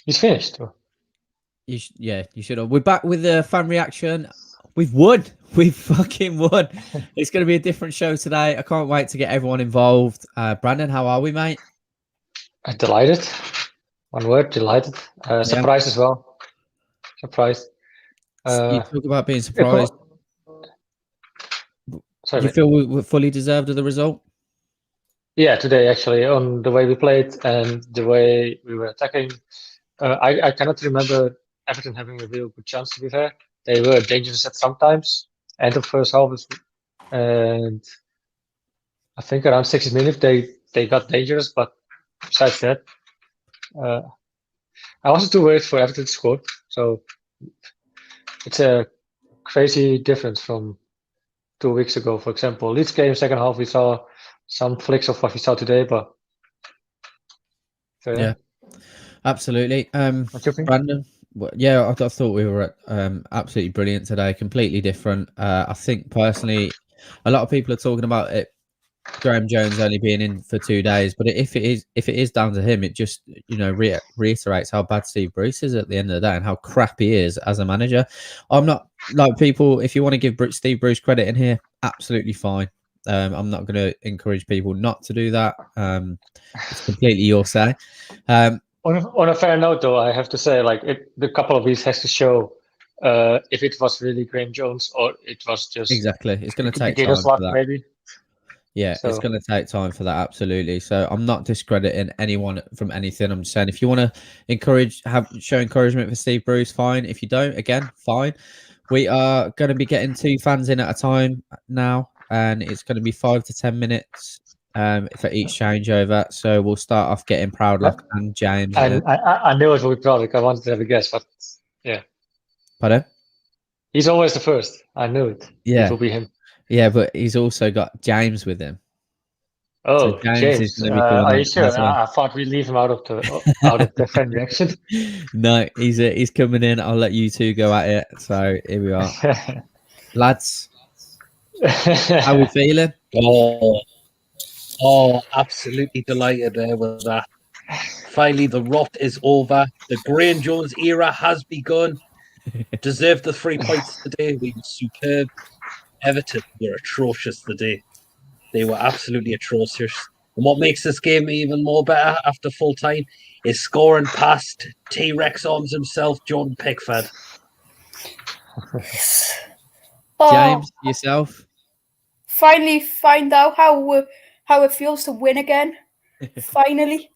He's finished. Yeah, you should have. We're back with the fan reaction. We've won. We've fucking won. It's going to be a different show today. I can't wait to get everyone involved. Brandon, how are we, mate? Delighted. One word, delighted. Surprised as well. Surprised. You talk about being surprised. Sorry, Do you feel we fully deserved of the result? Yeah, today actually, on the way we played and the way we were attacking. I cannot remember Everton having a real good chance, to be fair. They were dangerous at some times. End of first half, and I think around 60 minutes they got dangerous, but besides that, I wasn't too worried for Everton to score. So it's a crazy difference from 2 weeks ago, for example. Leeds game, second half, we saw some flicks of what we saw today, but so, yeah, absolutely. What you think? Brandon? Well, yeah, I thought we were absolutely brilliant today. Completely different. I think personally, a lot of people are talking about it. Graham Jones only being in for 2 days, but if it is down to him, it just reiterates how bad Steve Bruce is at the end of the day and how crap he is as a manager. I'm not like people. If you want to give Steve Bruce credit in here, absolutely fine. I'm not going to encourage people not to do that. It's completely your say. On a fair note, though, I have to say, like, the couple of weeks has to show if it was really Graham Jones or it was just exactly. It's going to take time for that. Maybe. Yeah, so it's going to take time for that. Absolutely. So I'm not discrediting anyone from anything. I'm just saying if you want to show encouragement for Steve Bruce, fine. If you don't, again, fine. We are going to be getting 2 fans in at a time now, and it's going to be 5 to 10 minutes for each changeover. So we'll start off getting Proudlock and James. I knew it would be Proudlock. I wanted to have a guess, but yeah. Pardon? He's always the first. I knew it. Yeah. It will be him. Yeah, but he's also got James with him. Oh, so James is going to be are you sure? Well. I thought we'd leave him out of the fan reaction. No, he's coming in. I'll let you two go at it. So here we are, lads. How are we feeling? Oh, absolutely delighted with that. Finally, the rot is over. The Graham Jones era has begun. Deserved the 3 points today. We were superb. Everton were atrocious today. They were absolutely atrocious. And what makes this game even more better after full time is scoring past T-Rex arms himself, Jordan Pickford. James, yourself? Finally find out how it feels to win again. Finally.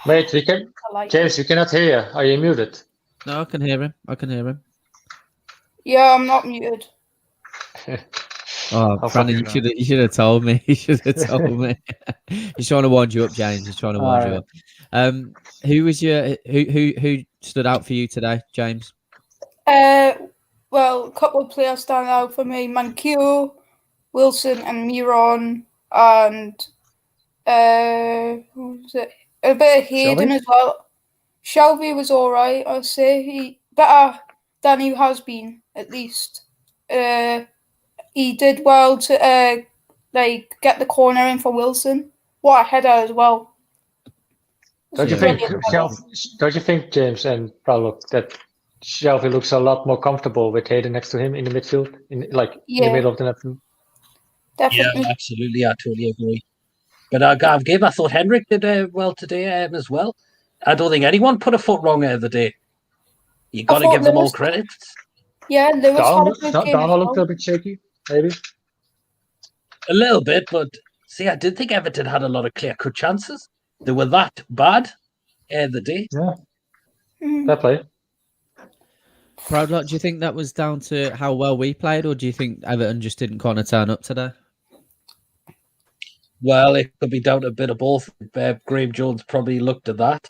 Mate, James, we cannot hear you. Are you muted? No, I can hear him. Yeah, I'm not muted. Oh, Brandon, you should have told me. You should have told me. He's trying to wind you up, James. He's trying to wind you up. Who stood out for you today, James? Well, a couple of players stand out for me: Manquillo, Wilson, and Miron, and who was it? A bit of Hayden as well. Shelby was all right. I'll say he better than he has been, at least. He did well to get the corner in for Wilson. What a header as well. Don't you think, James and Proudlock, that Shelby looks a lot more comfortable with Hayden next to him in the midfield, in the middle of the net? Definitely. Yeah, absolutely. I totally agree. But I thought Henrik did well today as well. I don't think anyone put a foot wrong out of the day. You got to give them all credit. Yeah, Lewis had a good game. Darwin looked a bit shaky, maybe. A little bit, but see, I did think Everton had a lot of clear-cut chances. They were that bad the day. Yeah, fair play. Proudlock, do you think that was down to how well we played, or do you think Everton just didn't kind of turn up today? Well, it could be down to a bit of both. Graham Jones probably looked at that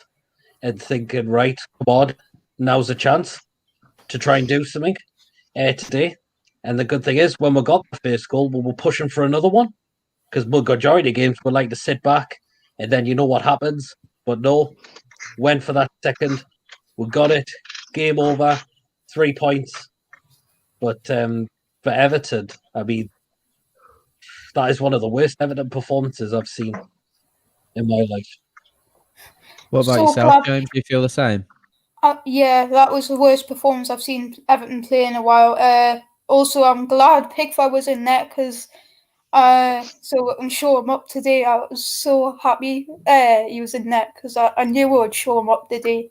and thinking, right, come on, now's a chance to try and do something today. And the good thing is, when we got the first goal, we were pushing for another one, because majority of games we like to sit back and then you know what happens. But no, went for that second. We got it. Game over. 3 points. But for Everton, I mean, that is one of the worst Everton performances I've seen in my life. What about yourself, James? Do you feel the same? Yeah, that was the worst performance I've seen Everton play in a while. Also, I'm glad Pickford was in net because so I'm show him up today. I was so happy he was in net because I knew I would show him up today.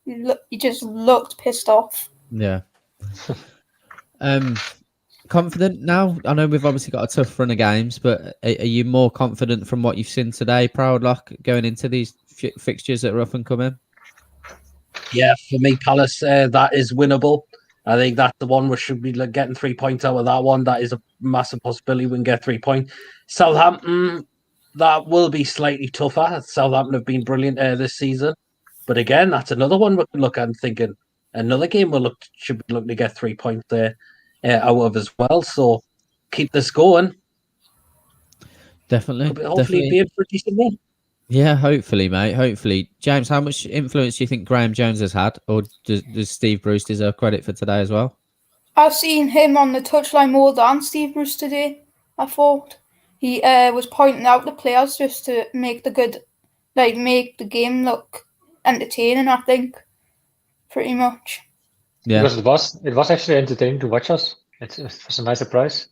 He just looked pissed off. Yeah. Confident now? I know we've obviously got a tough run of games, but are you more confident from what you've seen today, Proudlock, going into these fixtures that are up and coming? Yeah, for me, Palace, that is winnable. I think that's the one we should be getting 3 points out of that one. That is a massive possibility we can get 3 points. Southampton, that will be slightly tougher. Southampton have been brilliant this season. But again, that's another one we can look at and thinking another game should be looking to get 3 points there out of as well. So keep this going. Definitely. Hopefully be in for a decent win. Yeah, hopefully, mate. Hopefully. James, how much influence do you think Graham Jones has had? Or does Steve Bruce deserve credit for today as well? I've seen him on the touchline more than Steve Bruce today, I thought. He was pointing out the players just to make make the game look entertaining, I think. Pretty much. Yeah. Because it was actually entertaining to watch us. It was a nice surprise.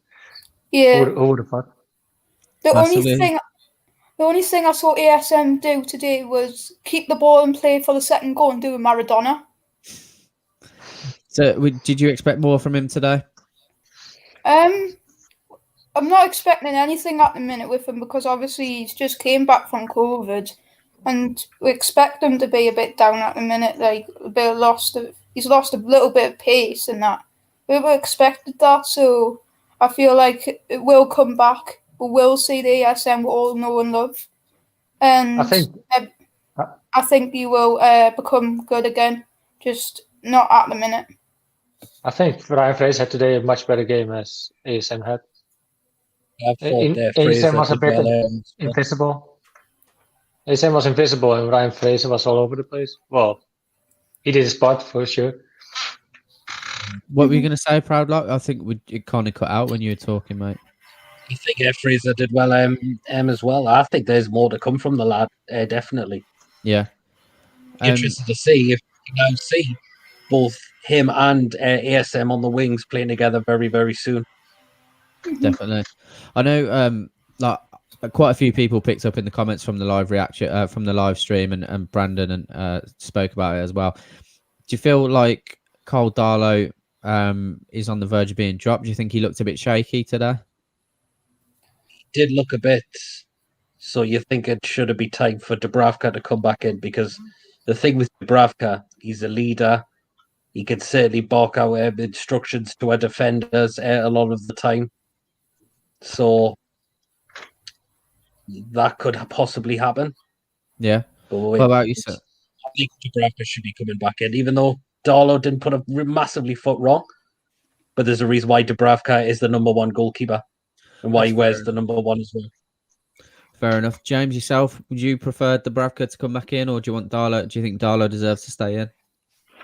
Yeah. Who would have thought? The Massively. only thing I saw ASM do today was keep the ball and play for the second goal and do a Maradona. So, did you expect more from him today? I'm not expecting anything at the minute with him because obviously he's just came back from COVID, and we expect him to be a bit down at the minute, like a bit he's lost a little bit of pace and that. We expected that, so I feel like it will come back. We will see the ASM we all know and love, and I think he will become good again. Just not at the minute. I think Ryan Fraser had today a much better game as ASM had. ASM was a bit invisible. ASM was invisible and Ryan Fraser was all over the place. Well, he did his part for sure. What were you going to say, Proudlock? I think it kind of cut out when you were talking, mate. I think Fraser did well as well. I think there's more to come from the lad, definitely. Yeah. Interested to see if you can now see both him and ASM on the wings playing together very, very soon. Definitely. I know like quite a few people picked up in the comments from the live reaction, from the live stream, and Brandon spoke about it as well. Do you feel like Cole Darlow is on the verge of being dropped? Do you think he looked a bit shaky today? Did look a bit. So you think it should be time for Dubravka to come back in? Because the thing with Dubravka, he's a leader. He can certainly bark out instructions to our defenders a lot of the time. So that could possibly happen. Yeah. What about you, sir? I think Dubravka should be coming back in, even though Darlow didn't put a massively foot wrong. But there's a reason why Dubravka is the number one goalkeeper and why he wears the number one as well. Fair enough. James, yourself, would you prefer Dubravka to come back in, or do you want Darlow? Do you think Darlow deserves to stay in?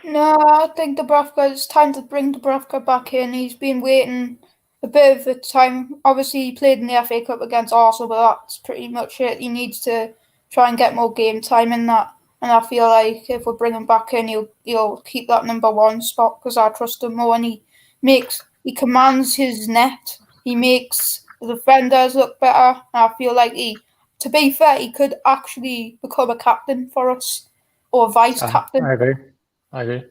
No, I think it's time to bring Dubravka back in. He's been waiting a bit of the time. Obviously, he played in the FA Cup against Arsenal, but that's pretty much it. He needs to try and get more game time in that. And I feel like if we bring him back in, he'll keep that number one spot because I trust him more. And he commands his net. He makes the defenders look better. And I feel like to be fair, he could actually become a captain for us or vice captain. I agree.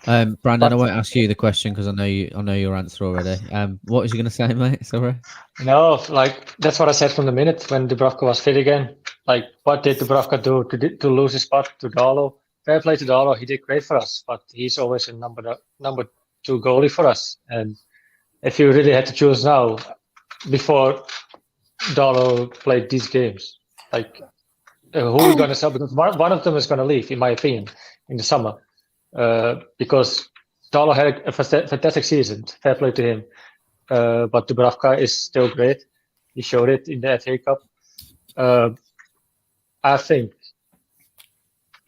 Brandon, I won't ask you the question because I know your answer already. What was you going to say, mate? Sorry. No, like that's what I said from the minute when Dubravka was fit again. Like, what did Dubravka do to lose his spot to Darlow? Fair play to Darlow, he did great for us, but he's always a number two goalie for us. And if you really had to choose now, before Darlow played these games, like who are we going to sell? Because one of them is going to leave, in my opinion, in the summer. Because Darlow had a fantastic season, fair play to him. But Dubravka is still great. He showed it in the FA Cup. I think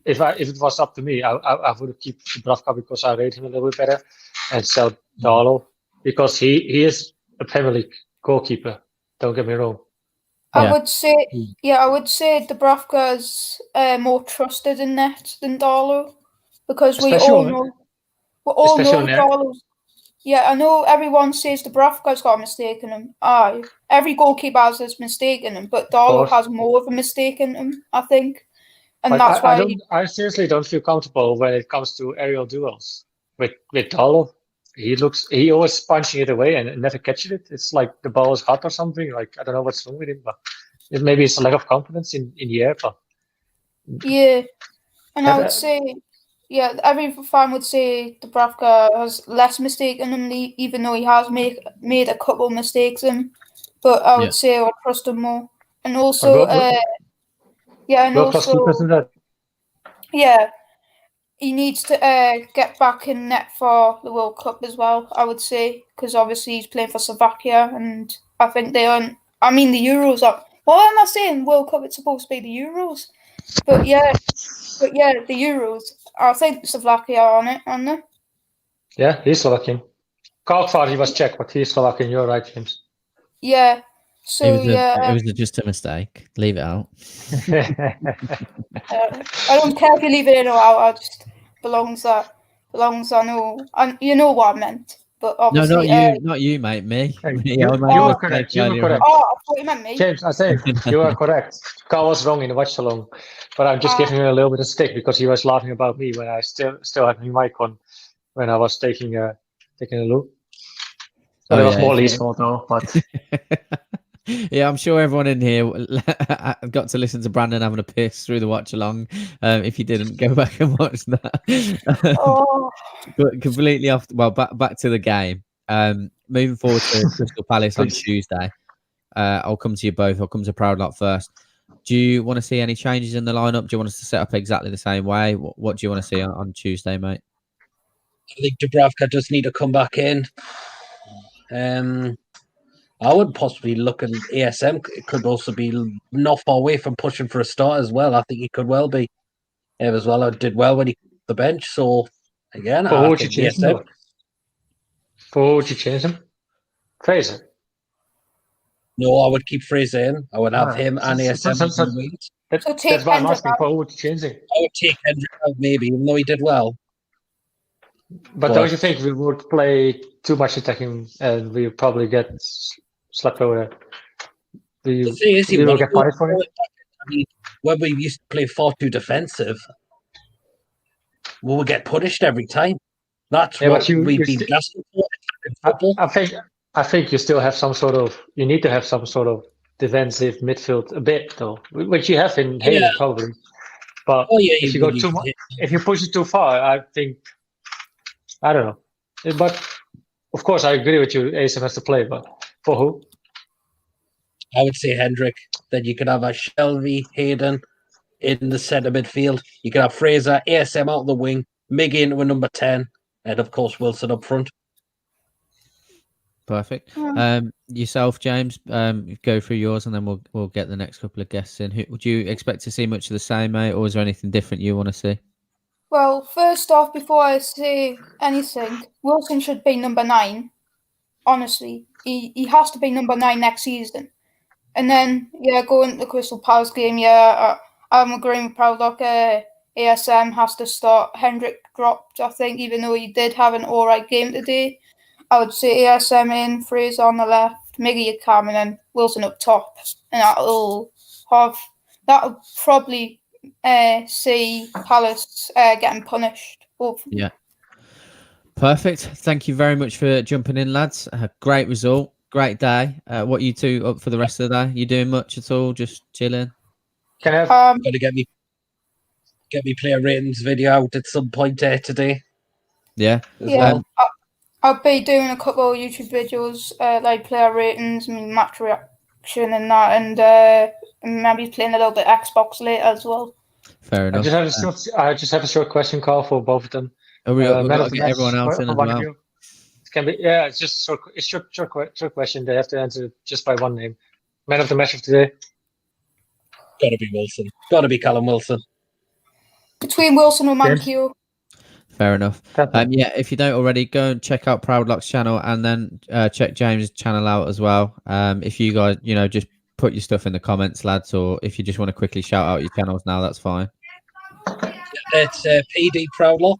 if it was up to me, I would keep Dubravka because I rate him a little bit better and sell Darlow because he is a Premier League goalkeeper. Don't get me wrong. I would say Dubravka is more trusted in net than Darlow. because we Especially all on- know especially on air. Darlow's. Yeah, I know everyone says Dubravka's got a mistake in him. Aye, every goalkeeper has this mistake in him, but Darlow course. has more of a mistake in him, I think, and Like, that's why. I seriously don't feel comfortable when it comes to aerial duels with Darlow. He always punching it away and never catching it. It's like the ball is hot or something. Like, I don't know what's wrong with him, but maybe it's a lack of confidence in the air. But Yeah, and I Have- would say, yeah, every fan would say Dubravka has less mistake in him, even though he has made a couple mistakes in him. But I would say I would trust him more. And also, yeah, and world-class also, keepers in that. yeah, he needs to get back in net for the World Cup as well, I would say, because obviously he's playing for Slovakia, and I think they aren't. I mean, the Euros are. What am I saying? World Cup, it's supposed to be the Euros. But yeah, the Euros. I think Slovakia are on it, aren't they? Yeah, he's Slovakian. Carl thought he was Czech, but he's Slovakian. You're right, James. Yeah. So It was just a mistake. Leave it out. I don't care if you leave it in or out. I just belongs. I know, and you know what I meant. But No, obviously, not you, mate. Me. Hey, Me, you I made a were mistake correct. You were earlier correct. on. Oh, I thought you meant me. James, I say you are correct. Carl was wrong in the watch along, but I'm just giving him a little bit of stick because he was laughing about me when I still had my mic on when I was taking a look. So there was more Lee's fault though, but yeah, I'm sure everyone in here got to listen to Brandon having a piss through the watch along. If you didn't, go back and watch that. Oh, But completely off. Well, back to the game. Moving forward to Crystal Palace on Tuesday. I'll come to you both. I'll come to Proudlock first. Do you want to see any changes in the lineup? Do you want us to set up exactly the same way? What do you want to see on Tuesday, mate? I think Dubravka does need to come back in. I would possibly look at ASM. It could also be not far away from pushing for a start as well. I think he could well be. As well, did well when he the bench. So again, for I who would you think change him? For who would you change him? Fraser. No, I would keep Fraser in. I would have him and ASM on the wings. That's why I'm asking. For who would you change him? I would take Hendrick out maybe, even though he did well. But don't you think we would play too much attacking and we would probably get slapped over? We will get punished for it. I mean, when we used to play far too defensive, we would get punished every time. That's what we've been asking for in football. I think you still have some sort of. You need to have some sort of defensive midfield a bit though, which you have in Hayden probably. But if you go too much, if you push it too far, I think. I don't know, but of course I agree with you. ASM has to play, but for who? I would say Hendrick. Then you could have a Shelby, Hayden in the centre midfield. You could have Fraser, ASM out the wing, Miggy into a number 10, and of course Wilson up front. Perfect. Yourself, James, go through yours, and then we'll get the next couple of guests in. Would you expect to see much of the same, mate, or is there anything different you want to see? Well, first off, before I say anything, Wilson should be number 9. Honestly, he has to be number 9 next season. And then, going to the Crystal Palace game, I'm agreeing with Proudlock. ASM has to start. Hendrick dropped, I think, even though he did have an alright game today. I would say ASM in, Fraser on the left, Miggy Cam, and then Wilson up top. And that'll probably see Palace getting punished. Hopefully. Yeah. Perfect. Thank you very much for jumping in, lads. Great result. Great day. What you two up for the rest of the day? You doing much at all? Just chilling? Can I have... Got to get me player ratings video out at some point today. Yeah. Well. I'll be doing a couple of YouTube videos, like player ratings, match reaction and that, and maybe playing a little bit Xbox later as well. Fair enough. I just have a short question call for both of them. We've got to get everyone else in as well. It can be, it's just a short question. They have to answer just by one name. Man of the match of today? Got to be Wilson. Got to be Callum Wilson. Between Wilson or Mankio. Fair enough. If you don't already, go and check out Proudlock's channel, and then check James' channel out as well. If you guys, just put your stuff in the comments, lads, or if you just want to quickly shout out your channels now, that's fine. It's PD Proudlock.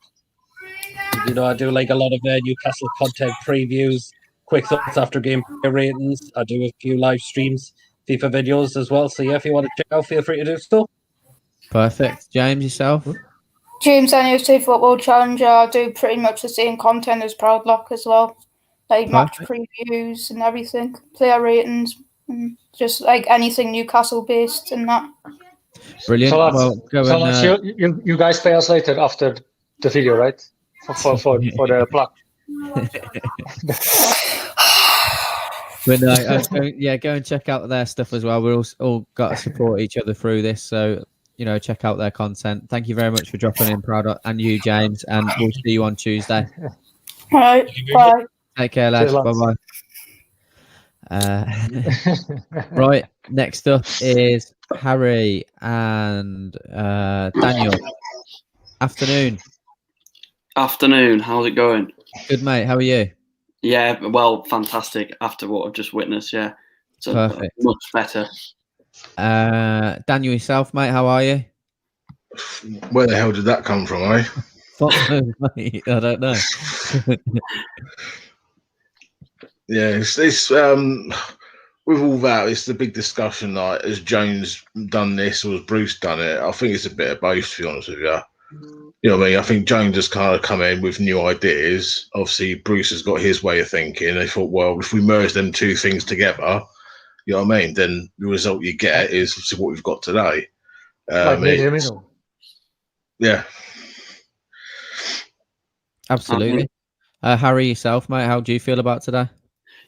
You know, I do like a lot of Newcastle content previews, quick thoughts after game ratings. I do a few live streams, FIFA videos as well. So yeah, if you want to check out, feel free to do so. Perfect. James, yourself? James NFC Football Challenger. I do pretty much the same content as Proudlock as well, like match previews and everything, player ratings, and just like anything Newcastle based and that. Brilliant. So Well, go so and, you guys pay us later after the video, right? For the plug. but no, go and check out their stuff as well. We're all got to support each other through this, so you know, check out their content. Thank you very much for dropping in, Proud, and you, James, and we'll see you on Tuesday. All right, bye. Take care, lads. Bye bye. Right, next up is Harry and Daniel. Afternoon. Afternoon. How's it going? Good, mate. How are you? Yeah, well, fantastic. After what I've just witnessed, yeah, so perfect. Much better. Daniel, yourself, mate. How are you? Where the hell did that come from, eh? Mate, I don't know. Yeah, it's with all that, it's the big discussion. Like, has Jones done this or has Bruce done it? I think it's a bit of both, to be honest with you. You know what I mean? I think Jones has kind of come in with new ideas. Obviously, Bruce has got his way of thinking. They thought, well, if we merge them two things together, you know what I mean, then the result you get is obviously what we've got today. Yeah. Absolutely. Harry, yourself, mate, how do you feel about today?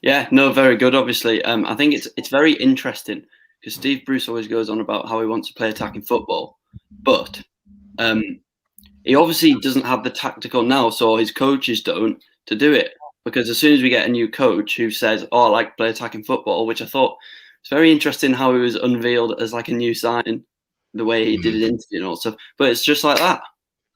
Yeah, no, very good, obviously. I think it's very interesting because Steve Bruce always goes on about how he wants to play attacking football, but he obviously doesn't have the tactical now, so his coaches don't, to do it. Because as soon as we get a new coach who says, oh, I like to play attacking football, which I thought it's very interesting how he was unveiled as like a new signing, the way he did his interview and all stuff. But it's just like that.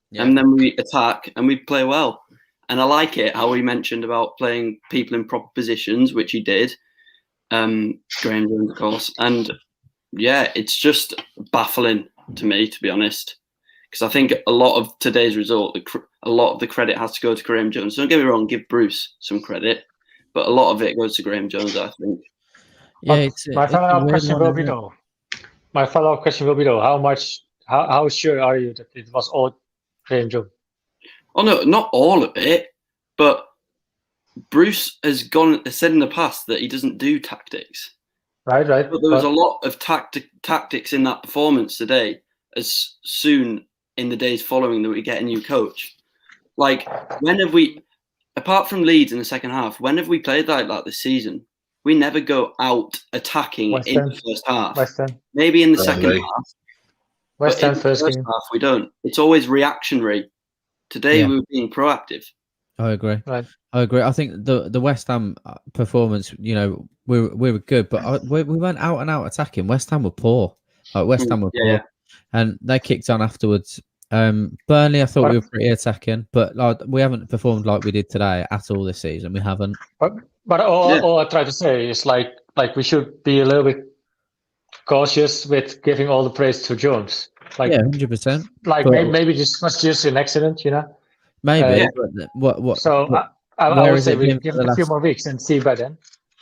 Yeah. And then we attack and we play well. And I like it how he mentioned about playing people in proper positions, which he did. Graham Jones, of course. And yeah, it's just baffling to me, to be honest. Because I think a lot of today's result, a lot of the credit has to go to Graham Jones. Don't get me wrong, give Bruce some credit, but a lot of it goes to Graham Jones, I think. Yeah, my follow-up question will be though. How sure are you that it was all Graham Jones? Oh no, not all of it, but Bruce has said in the past that he doesn't do tactics. Right. But there was a lot of tactics in that performance today. As soon in the days following that we get a new coach, like when have we, apart from Leeds in the second half, when have we played like that this season? We never go out attacking in the first half. Maybe in the second half. West Ham first game. Half we don't. It's always reactionary. Today we were being proactive. I agree. Right. I agree. I think the West Ham performance, you know, we were good, but we weren't out and out attacking. West Ham were poor. Like West Ham were poor. Yeah. And they kicked on afterwards. Burnley, I thought we were pretty attacking, but like we haven't performed like we did today at all this season. We haven't. But all I try to say is like we should be a little bit cautious with giving all the praise to Jones. Like 100%. Like maybe this was just an accident, you know. Maybe. But what? So I would say we give it a few more weeks and see by then.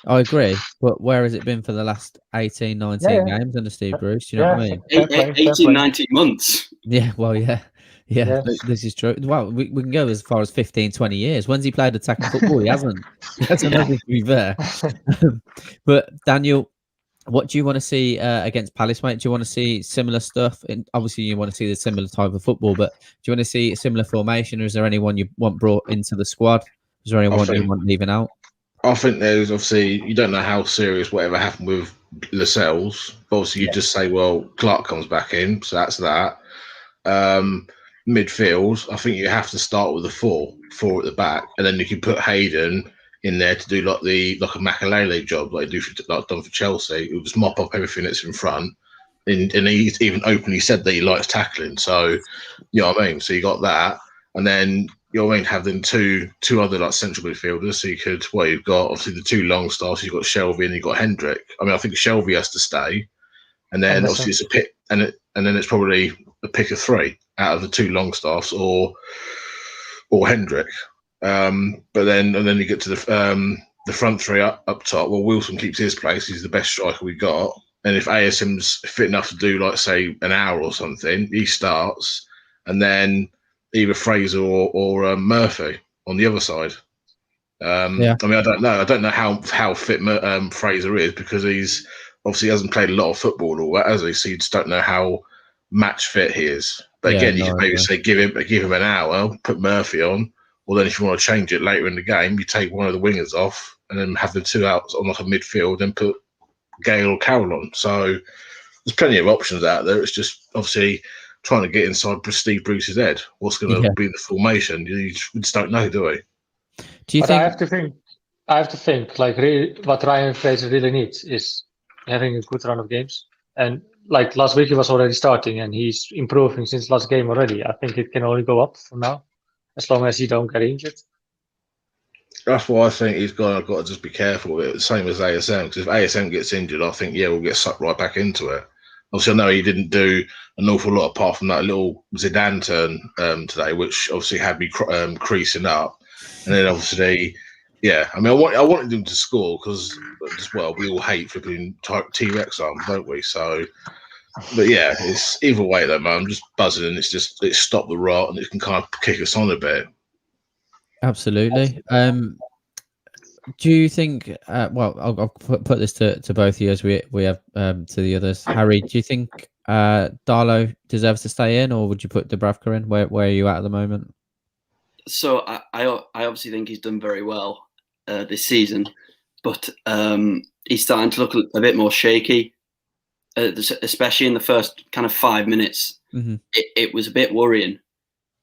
I agree, but where has it been for the last 18, 19 games under Steve Bruce? You know what I mean? 18, 19 months. Yeah, well, yeah. This is true. Well, we can go as far as 15, 20 years. When's he played attacking football? He hasn't. That's another to be fair. But Daniel, what do you want to see against Palace, mate? Do you want to see similar stuff? And obviously, you want to see the similar type of football, but do you want to see a similar formation, or is there anyone you want brought into the squad? Is there anyone you want leaving out? I think there's obviously, you don't know how serious whatever happened with Lascelles. Obviously, you just say, well, Clark comes back in, so that's that. Midfield, I think you have to start with a four at the back, and then you can put Hayden in there to do like a Makalele job, like done for Chelsea. He'll just mop up everything that's in front, and he's even openly said that he likes tackling. So, you know what I mean. So you got that, and then you know what I mean, have then two other like central midfielders. So you've got obviously the two long stars. You've got Shelvey and you've got Hendrick. I mean, I think Shelvey has to stay, and then obviously it's a pick, and then it's probably a pick of three. out of the two Longstaffs or Hendrick. But then you get to the front three up top. Well, Wilson keeps his place. He's the best striker we got. And if ASM's fit enough to do, like, say, an hour or something, he starts. And then either Fraser or Murphy on the other side. I mean, I don't know. I don't know how fit Fraser is, because he's obviously hasn't played a lot of football or that, has he? So you just don't know how match fit he is. But again, you can maybe say give him an hour, put Murphy on, or then if you want to change it later in the game, you take one of the wingers off and then have the two out on like a midfield and put Gale or Carroll on. So there's plenty of options out there. It's just obviously trying to get inside Steve Bruce's head. What's going to be the formation? You just don't know, do we? Do you but think? I have to think. Like, really, what Ryan Fraser really needs is having a good run of games. And like last week, he was already starting, and he's improving since last game already. I think it can only go up from now, as long as he don't get injured. That's why I think he's got to just be careful with it. The same as ASM, because if ASM gets injured, I think we'll get sucked right back into it. Obviously, I know he didn't do an awful lot apart from that little Zidane turn today, which obviously had me creasing up. And then obviously, I mean, I wanted him to score because, well, we all hate flipping T-Rex arms, don't we? So, but yeah, it's either way though, man. I'm just buzzing, and it's stopped the rot, and it can kind of kick us on a bit. Absolutely. Do you think? Well, I'll put this to both of you as we have to the others. Harry, do you think Darlow deserves to stay in, or would you put Dubravka in? Where are you at the moment? So I obviously think he's done very well this season, but he's starting to look a bit more shaky, especially in the first kind of 5 minutes. Mm-hmm. It was a bit worrying.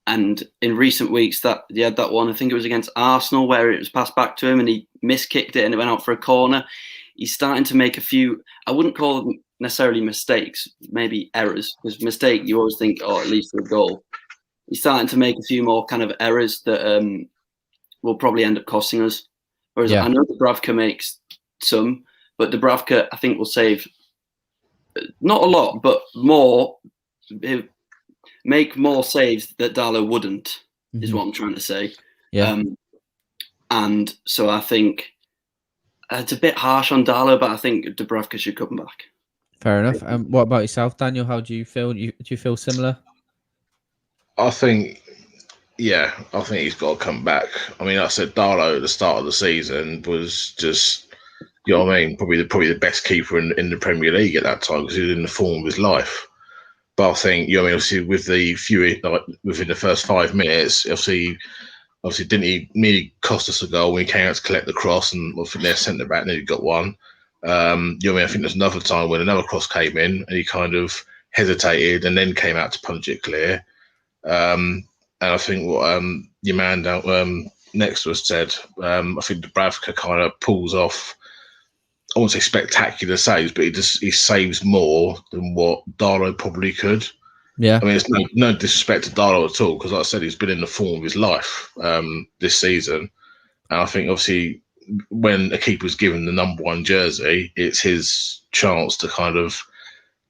And in recent weeks, he had that one, I think it was against Arsenal, where it was passed back to him and he miskicked it and it went out for a corner. He's starting to make a few, I wouldn't call them necessarily mistakes, maybe errors, because mistake, you always think, at least for a goal. He's starting to make a few more kind of errors that will probably end up costing us. Whereas I know Dubravka makes some, but Dubravka, I think, will save not a lot, but more. Make more saves that Darlow wouldn't, is what I'm trying to say. Yeah. And so I think it's a bit harsh on Darlow, but I think Dubravka should come back. Fair enough. What about yourself, Daniel? How do you feel? Do you feel similar? I think he's got to come back. I mean, I said Darlow at the start of the season was just, you know what I mean, probably the best keeper in the Premier League at that time, because he was in the form of his life. But I think, you know, I mean, obviously with the few, like, within the first 5 minutes, obviously didn't he nearly cost us a goal when he came out to collect the cross, and I think their centre back nearly got one. You know, I mean, I think there's another time when another cross came in and he kind of hesitated and then came out to punch it clear. And I think what your man down next to us said, I think Dubravka kind of pulls off, I won't say spectacular saves, but he saves more than what Darlow probably could. Yeah. I mean, it's no disrespect to Darlow at all, because like I said, he's been in the form of his life this season. And I think obviously when a keeper's given the number 1 jersey, it's his chance to kind of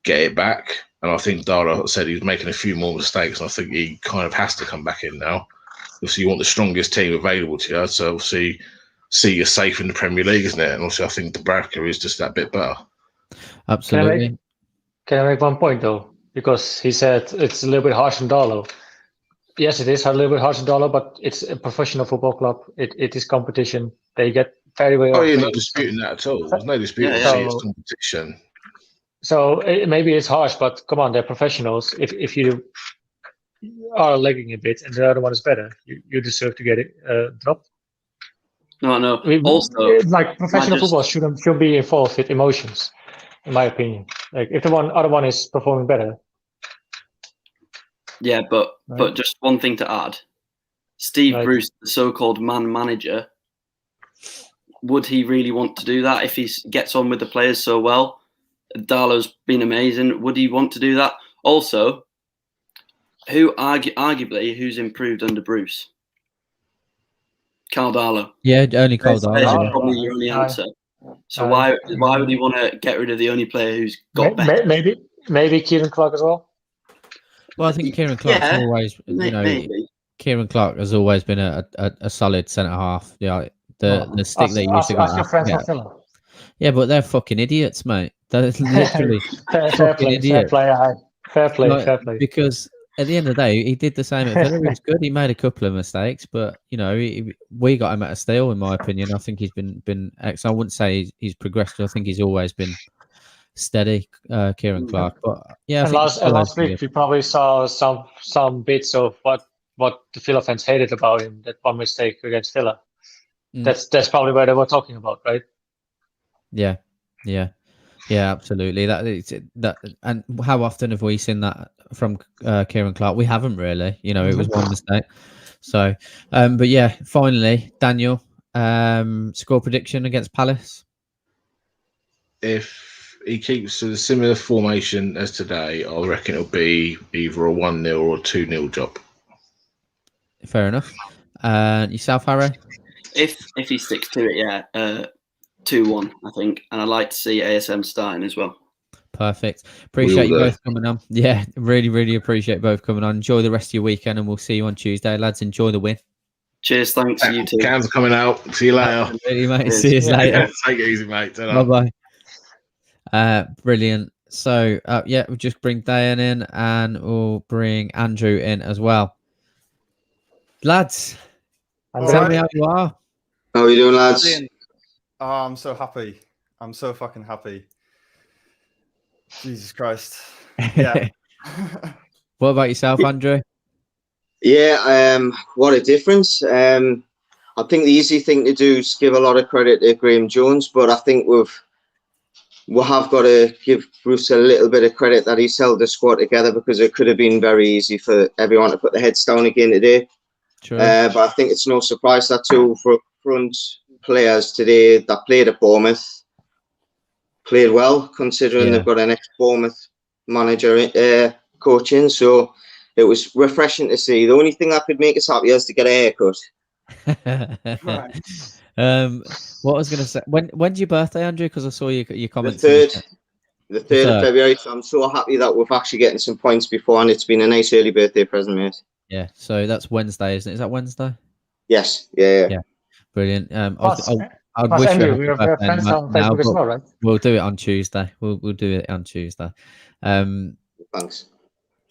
get it back. And I think Darlow said he's making a few more mistakes, and I think he kind of has to come back in now. Obviously, you want the strongest team available to you, so obviously see you're safe in the Premier League, isn't it? And also, I think Dubravka is just that bit better. Absolutely. Can I make one point, though? Because he said it's a little bit harsh on Darlow. Yes, it is a little bit harsh on Darlow, but it's a professional football club. It is competition. They get very well. Oh, you're not disputing that at all. There's no disputing it's competition. So maybe it's harsh, but come on, they're professionals. If you are lagging a bit and the other one is better, you deserve to get it dropped. No. I mean, also, like professional football shouldn't be involved with emotions, in my opinion. Like if the other one is performing better. Yeah, but just one thing to add: Steve Bruce, the so-called man manager, would he really want to do that if he gets on with the players so well? Darlow's been amazing. Would he want to do that? Also, arguably who's improved under Bruce? Carl Darlow. Yeah, only Carl Darlow. That's probably your only answer. So why would he want to get rid of the only player who's got better? Maybe Kieran Clark as well. Well, I think Kieran Clark's Yeah, always, maybe. Kieran Clark has always been a solid centre half. Yeah, the stick that he used to ask your get. friends Yeah. from Finland. Yeah, but they're fucking idiots, mate. They're literally fair fucking play, idiots. fair play, Like, fair play. because at the end of the day, he did the same at Villa. He was good. He made a couple of mistakes, but we got him at a steal, in my opinion. I think he's been excellent. I wouldn't say he's progressed. I think he's always been steady, Kieran Clark. But yeah, I And think last week we probably saw some bits of what the Villa fans hated about him. That one mistake against Villa. That's probably what they were talking about, right? Yeah, absolutely. That. And how often have we seen that from Kieran Clark? We haven't really. It was one mistake. So, but yeah, finally, Daniel, score prediction against Palace. If he keeps a similar formation as today, I reckon it'll be either a 1-0 or a 2-0 job. Fair enough. Yourself, Harry? If he sticks to it, yeah, 2-1, I think, and I'd like to see ASM starting as well. Perfect. Appreciate you both coming on. Yeah, really, really appreciate both coming on. Enjoy the rest of your weekend, and we'll see you on Tuesday, lads. Enjoy the win. Cheers, thanks. You too. Cans are coming out. See you later. Absolutely, mate. See you later. Take it easy, mate. Bye bye. Brilliant. So, yeah, we'll just bring Diane in, and we'll bring Andrew in as well. Lads, tell me how you are. How are you doing, lads? Oh, I'm so happy. I'm so fucking happy. Jesus Christ. Yeah. What about yourself, Andrew? Yeah, what a difference. I think the easy thing to do is give a lot of credit to Graham Jones, but I think we have got to give Bruce a little bit of credit that he's held the squad together, because it could have been very easy for everyone to put their heads down again today. Sure. But I think it's no surprise that two front players today that played at Bournemouth played well, considering they've got an ex-Bournemouth manager coaching. So it was refreshing to see. The only thing that could make us happy is to get a haircut. What I was going to say, when's your birthday, Andrew? Because I saw your comments. The 3rd of February. So I'm so happy that we're actually getting some points before, and it's been a nice early birthday present, mate. Yeah, so that's Wednesday, isn't it? Is that Wednesday? Yes. Yeah. Brilliant. I'd wish Andrew, we are friends on Facebook as well, right? We'll do it on Tuesday. We'll do it on Tuesday. Thanks.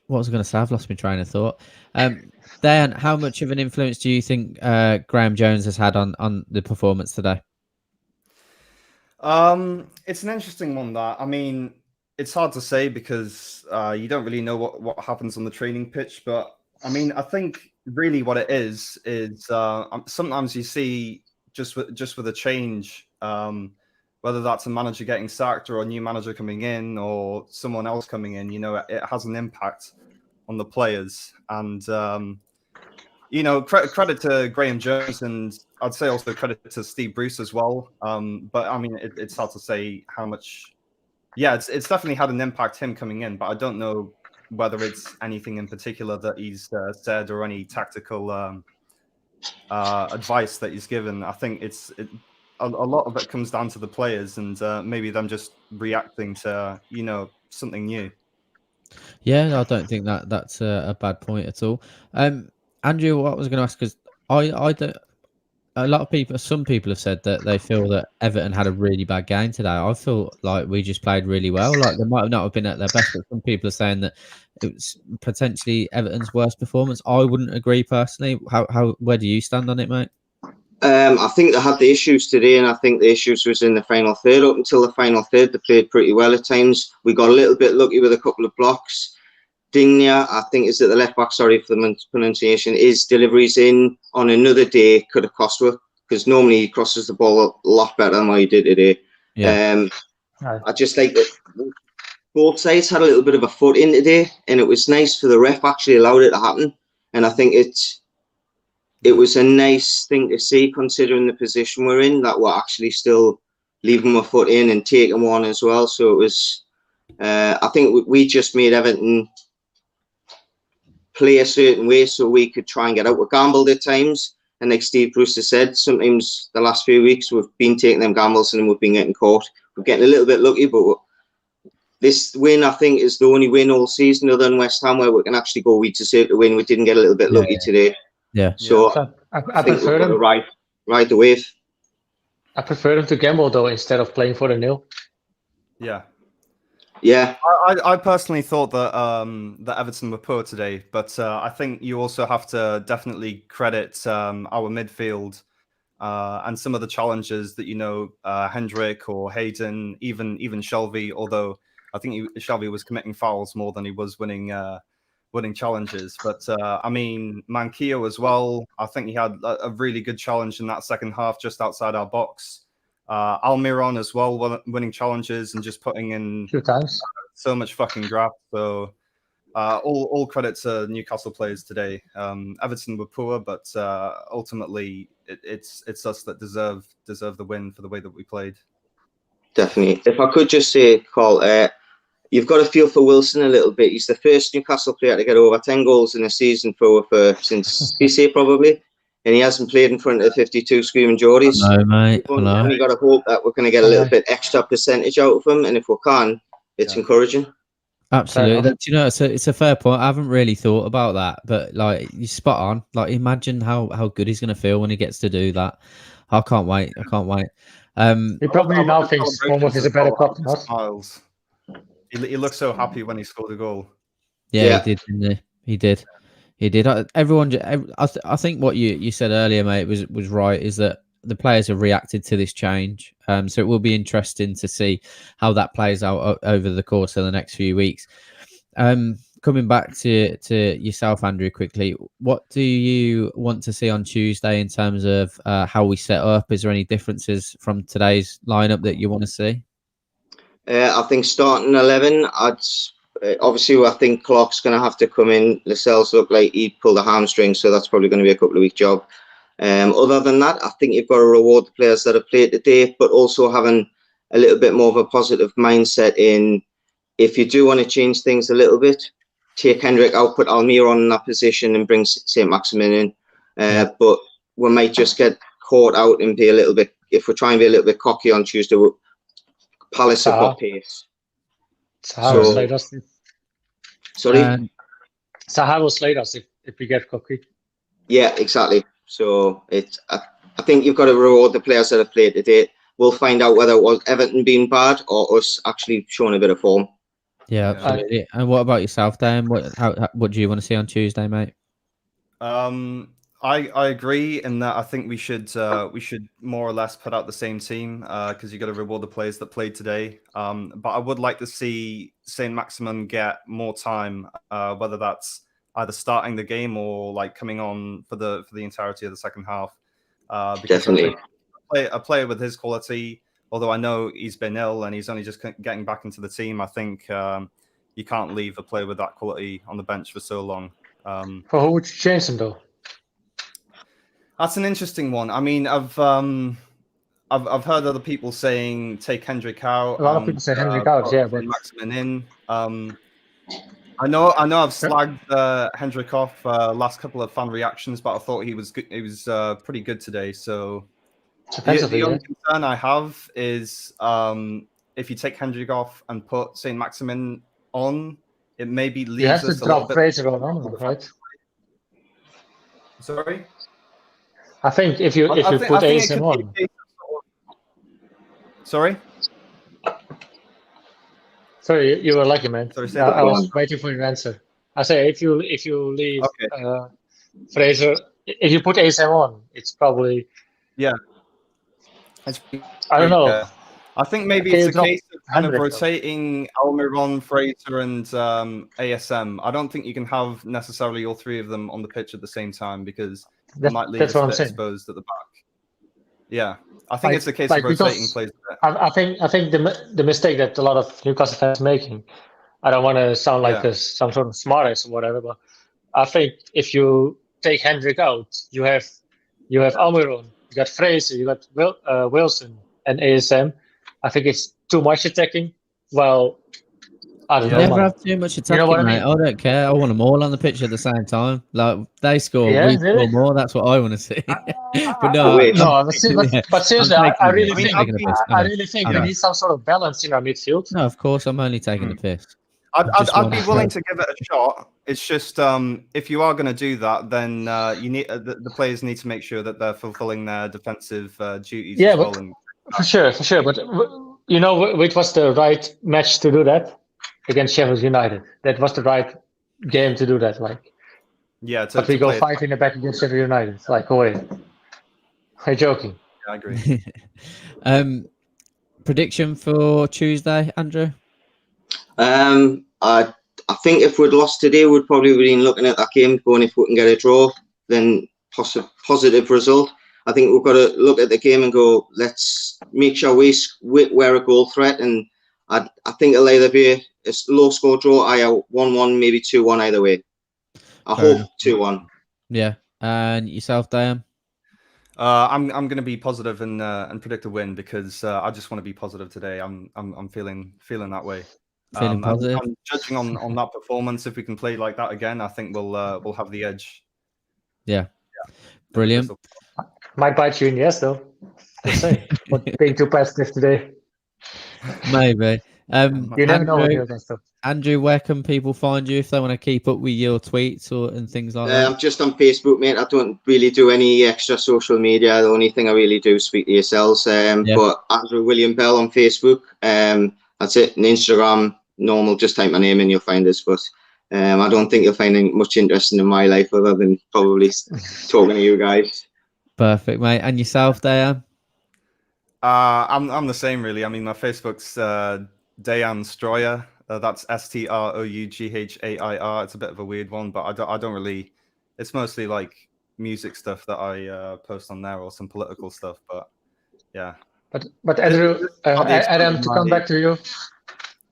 What was I going to say? I've lost my train of thought. Dan, how much of an influence do you think Graham Jones has had on the performance today? It's an interesting one, that. I mean, it's hard to say because you don't really know what happens on the training pitch. But I mean, I think really what it is sometimes you see just with a change, whether that's a manager getting sacked or a new manager coming in or someone else coming in, it has an impact on the players. And credit to Graham Jones, and I'd say also credit to Steve Bruce as well. But I mean, it's hard to say how much. Yeah, it's definitely had an impact, him coming in, but I don't know whether it's anything in particular that he's said or any tactical advice that he's given. I think a lot of it comes down to the players and maybe them just reacting to something new. Yeah, I don't think that's a bad point at all. Andrew, what I was going to ask, because some people have said that they feel that Everton had a really bad game today. I feel like we just played really well. Like, they might not have been at their best, but some people are saying that it was potentially Everton's worst performance. I wouldn't agree personally. Where do you stand on it, mate? I think they had the issues today, and I think the issues was in the final third. Up until the final third, they played pretty well at times. We got a little bit lucky with a couple of blocks. Digna, I think is at the left back, sorry for the pronunciation, his deliveries in on another day could have cost us, because normally he crosses the ball a lot better than what he did today. Yeah. I just think that both sides had a little bit of a foot in today, and it was nice for the ref actually allowed it to happen. And I think it was a nice thing to see, considering the position we're in, that we're actually still leaving a foot in and taking one as well. So it was, I think we just made Everton play a certain way so we could try and get out. We gambled at times, and like Steve Bruce has said, sometimes the last few weeks we've been taking them gambles and we've been getting caught. We're getting a little bit lucky, but this win, I think, is the only win all season other than West Ham where we can actually go, we deserve to win. We didn't get a little bit lucky today. Yeah. So I think prefer we've got them. to ride the wave. I prefer them to gamble though instead of playing for the nil. Yeah. Yeah. I personally thought that Everton were poor today, but I think you also have to definitely credit our midfield and some of the challenges that Hendrick or Hayden, even Shelby. Although I think Shelby was committing fouls more than he was winning challenges. But I mean, Manquillo as well. I think he had a really good challenge in that second half, just outside our box. Almiron as well, winning challenges and just putting in 2 times. So much fucking graft. So all credit to Newcastle players today. Everton were poor, but ultimately it's us that deserve the win for the way that we played. Definitely. If I could just say, Carl, you've got to feel for Wilson a little bit. He's the first Newcastle player to get over 10 goals in a season since CC probably. And he hasn't played in front of 52 screaming Geordies. No, mate. We've only got to hope that we're going to get a little bit extra percentage out of him. And if we can, it's encouraging. Absolutely. Do you know, it's a fair point. I haven't really thought about that, but like, you're spot on. Like, imagine how good he's going to feel when he gets to do that. I can't wait. He probably now thinks Bournemouth is a better club than us. Miles. He looked so happy when he scored a goal. Yeah, he did, didn't he? He did. I think what you said earlier, mate, was right. Is that the players have reacted to this change. So it will be interesting to see how that plays out over the course of the next few weeks. Coming back to yourself, Andrew, quickly, what do you want to see on Tuesday in terms of how we set up? Is there any differences from today's lineup that you want to see? I think starting 11, obviously I think Clark's going to have to come in. Lascelles looked like he pulled a hamstring, so that's probably going to be a couple of week job. Other than that, I think you've got to reward the players that have played today, but also having a little bit more of a positive mindset in, if you do want to change things a little bit, take Hendrick out, put Almiron in that position and bring Saint-Maximin in. But we might just get caught out and be a little bit, if we try and be a little bit cocky on Tuesday, Palace have got pace. Zaha will slide us. Sorry? Zaha will slide us if we get cocky. Yeah, exactly. So I think you've got to reward the players that have played today. We'll find out whether it was Everton being bad or us actually showing a bit of form. Yeah, absolutely. And what about yourself, Dan? What do you want to see on Tuesday, mate? I agree in that I think we should more or less put out the same team because you got to reward the players that played today. But I would like to see Saint-Maximin get more time, whether that's either starting the game or like coming on for the entirety of the second half. Definitely, a player with his quality. Although I know he's been ill and he's only just getting back into the team, I think you can't leave a player with that quality on the bench for so long. For who would you change him though? That's an interesting one. I mean, I've heard other people saying take Hendrick out. A lot of people say Hendrick out, yeah, but Maximin in. I know I've slagged Hendrick off last couple of fan reactions, but I thought he was good. He was pretty good today. So the only concern I have is if you take Hendrick off and put Saint-Maximin on, it maybe leaves you have us to a drop little bit. Fraser on, right? Sorry. I think if you put ASM on. Sorry. Sorry, you were lucky, man. Sorry, I was waiting for your answer. I say if you leave Fraser, if you put ASM on, it's probably I don't know. I think maybe it's a case of kind of rotating Almiron, Fraser, and ASM. I don't think you can have necessarily all three of them on the pitch at the same time because they might leave us a bit exposed at the back. Yeah, I think it's a case of rotating players. I think the mistake that a lot of Newcastle fans are making. I don't want to sound like some sort of smartass or whatever, but I think if you take Hendrick out, you have Almiron, you got Fraser, you got Wilson and ASM. I think it's too much attacking. Well, I don't know, Never man. have too much attacking, You know what I mate. mean? I don't care. I want them all on the pitch at the same time. Like they score, Yeah, we really? score more. That's what I want to see. But no, Wait. No, but seriously, I really I'm think taking the piss. I really think we need some sort of balance in our midfield. No, of course, I'm only taking the piss. I'd be willing to give it a shot. It's just if you are going to do that, then you need the players need to make sure that they're fulfilling their defensive duties Yeah, as well. but And for sure. But you know, which was the right match to do that against Sheffield United. That was the right game to do that. Like, yeah, but we go 5 in the back against Sheffield United. It's like, oh wait, are you joking? I agree. Prediction for Tuesday, Andrew? I think if we'd lost today, we'd probably been looking at that game, going if we can get a draw, then positive result. I think we've got to look at the game and go, let's make sure we're a goal threat. And I think it'll either be a low score draw, either 1-1, maybe 2-1 either way. I hope 2-1. Yeah. And yourself, Diane? I'm going to be positive and predict a win because I just want to be positive today. I'm feeling that way. Feeling positive. I'm judging on that performance. If we can play like that again, I think we'll have the edge. Yeah. Brilliant. Might bite you in the ass though. Just say, but being too positive today. Maybe. You never know what you're against though. Andrew, where can people find you if they want to keep up with your tweets and things like that? I'm just on Facebook, mate. I don't really do any extra social media. The only thing I really do is speak to yourselves. But Andrew William Bell on Facebook. That's it. And Instagram, normal. Just type my name in, you'll find us. But I don't think you'll find much interesting in my life other than probably talking to you guys. Perfect, mate. And yourself, Dayan? I'm the same, really. I mean, my Facebook's Dayan Stroyer. That's STROUGHAIR. It's a bit of a weird one, but I don't really. It's mostly like music stuff that I post on there, or some political stuff. But yeah. But Andrew, Adam, to come back to you.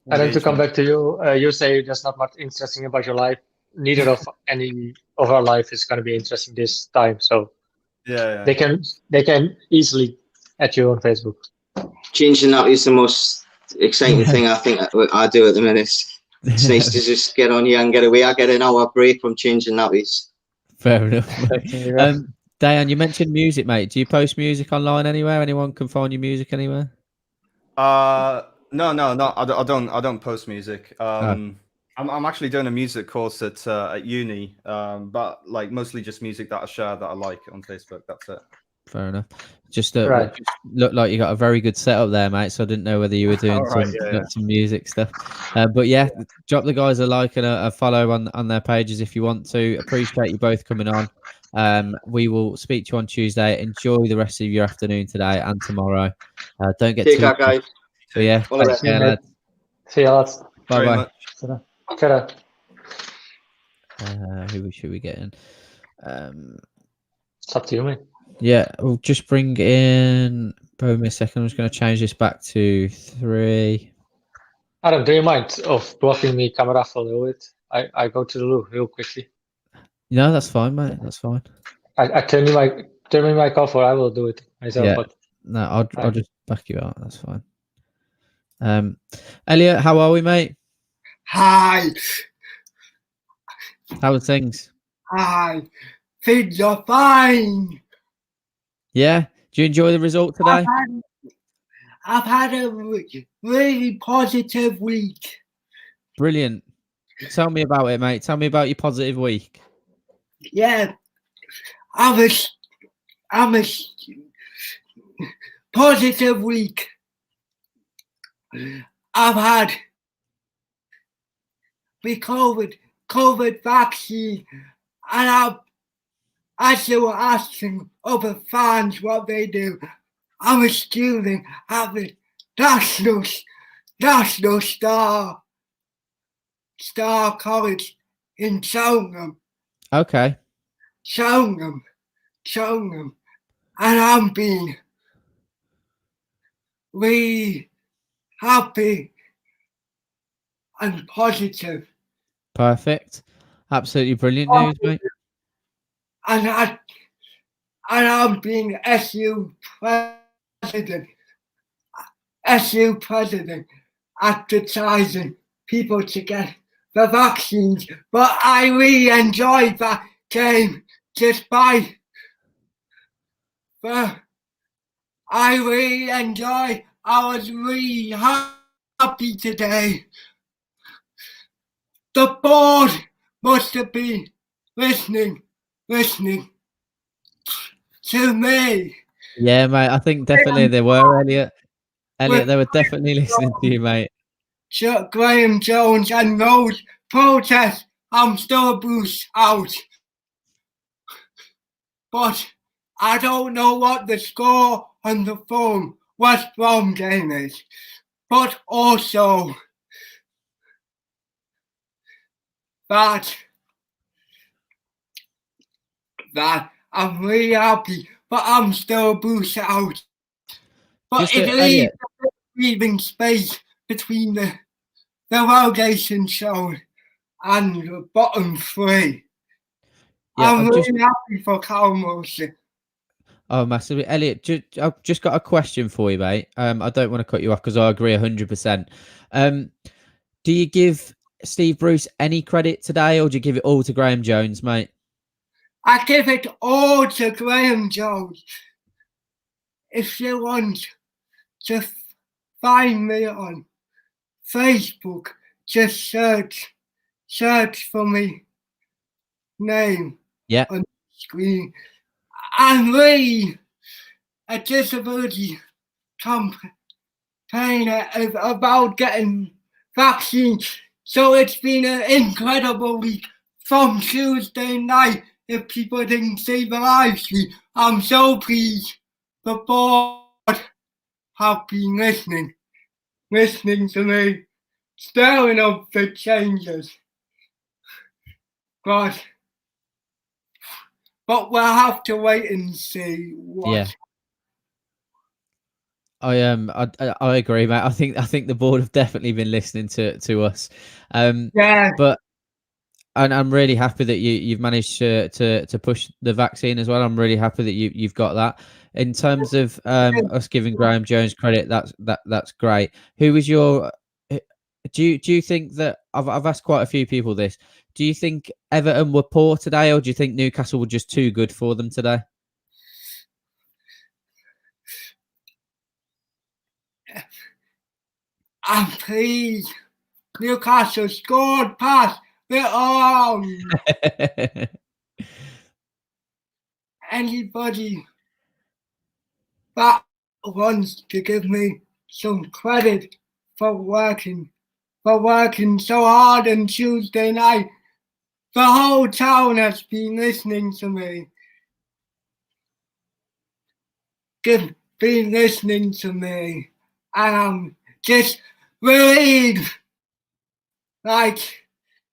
Adam, to come back to you. You say there's not much interesting about your life. Neither of any of our life is going to be interesting this time. So yeah. they can easily add you on Facebook. Changing that is the most exciting thing I think I do at the minute. It's nice to just get on here and get away. I get an hour break from changing nappies. Fair enough. Dayan, you mentioned music, mate. Do you post music online anywhere? Anyone can find your music anywhere? No. I don't post music. I'm actually doing a music course at uni, but like mostly just music that I share that I like on Facebook. That's it. Fair enough. Just looked like you got a very good setup there, mate. So I didn't know whether you were doing some music stuff. But yeah, drop the guys a like and a follow on their pages if you want to. Appreciate you both coming on. We will speak to you on Tuesday. Enjoy the rest of your afternoon today and tomorrow. Don't get Take too. care, guys. But yeah, take care, lads. See you, lads. Bye bye. Ta-da. Who should we get in? It's up to you, mate. Yeah, we'll just bring in. Bear with me a second. I'm just going to change this back to 3. Adam, do you mind of blocking me camera for a little bit? I go to the loo real quickly. No, that's fine, mate. That's fine. I turn my mic off, or I will do it myself. Yeah. But No, I'll just back you out. That's fine. Elliot, how are we, mate? Hi. How are things? Hi. Things are fine. Yeah. Do you enjoy the result today? I've had a really positive week. Brilliant. Tell me about it, mate. Tell me about your positive week. Yeah. I'm a positive week. I've had the COVID vaccine, and as they were asking other fans what they do, I'm a student at the National Star College in Cheltenham. Okay. Cheltenham. And I'm being really happy and positive. Perfect. Absolutely brilliant news, mate. And I'm being SU president advertising people to get the vaccines. But I really enjoyed that game despite I really enjoyed. I was really happy today. The board must have been listening to me. Yeah, mate. I think definitely they were, Elliot. Elliot, they were definitely listening to you, mate. Graham Jones and those protests, I'm still Bruce out. But I don't know what the score on the phone West Brom game is. But also that I'm really happy, but I'm still Bruce out. But it leaves leaving space between the relegation zone and the bottom three. Yeah, I'm really happy for Callum Wilson. Oh, massively. Elliot, I've just got a question for you, mate. I don't want to cut you off because I agree 100%. Do you give Steve Bruce any credit today, or do you give it all to Graham Jones, mate? I give it all to Graham Jones. If you want to find me on Facebook, just search for me name on the screen. I'm really a disability campaigner about getting vaccines. So it's been an incredible week from Tuesday night. If people didn't see the live stream, I'm so pleased the board have been listening to me, stirring up the changes. But we'll have to wait and see what. Yeah. I agree, mate. I think the board have definitely been listening to us. But and I'm really happy that you've managed to push the vaccine as well. I'm really happy that you've got that. In terms of us giving Graham Jones credit, that's great. Who was your? Do you think that I've asked quite a few people this? Do you think Everton were poor today, or do you think Newcastle were just too good for them today? I'm pleased Newcastle scored past the anybody that wants to give me some credit for working so hard on Tuesday night. The whole town has been listening to me. Been listening to me. And I'm just relieved. Like,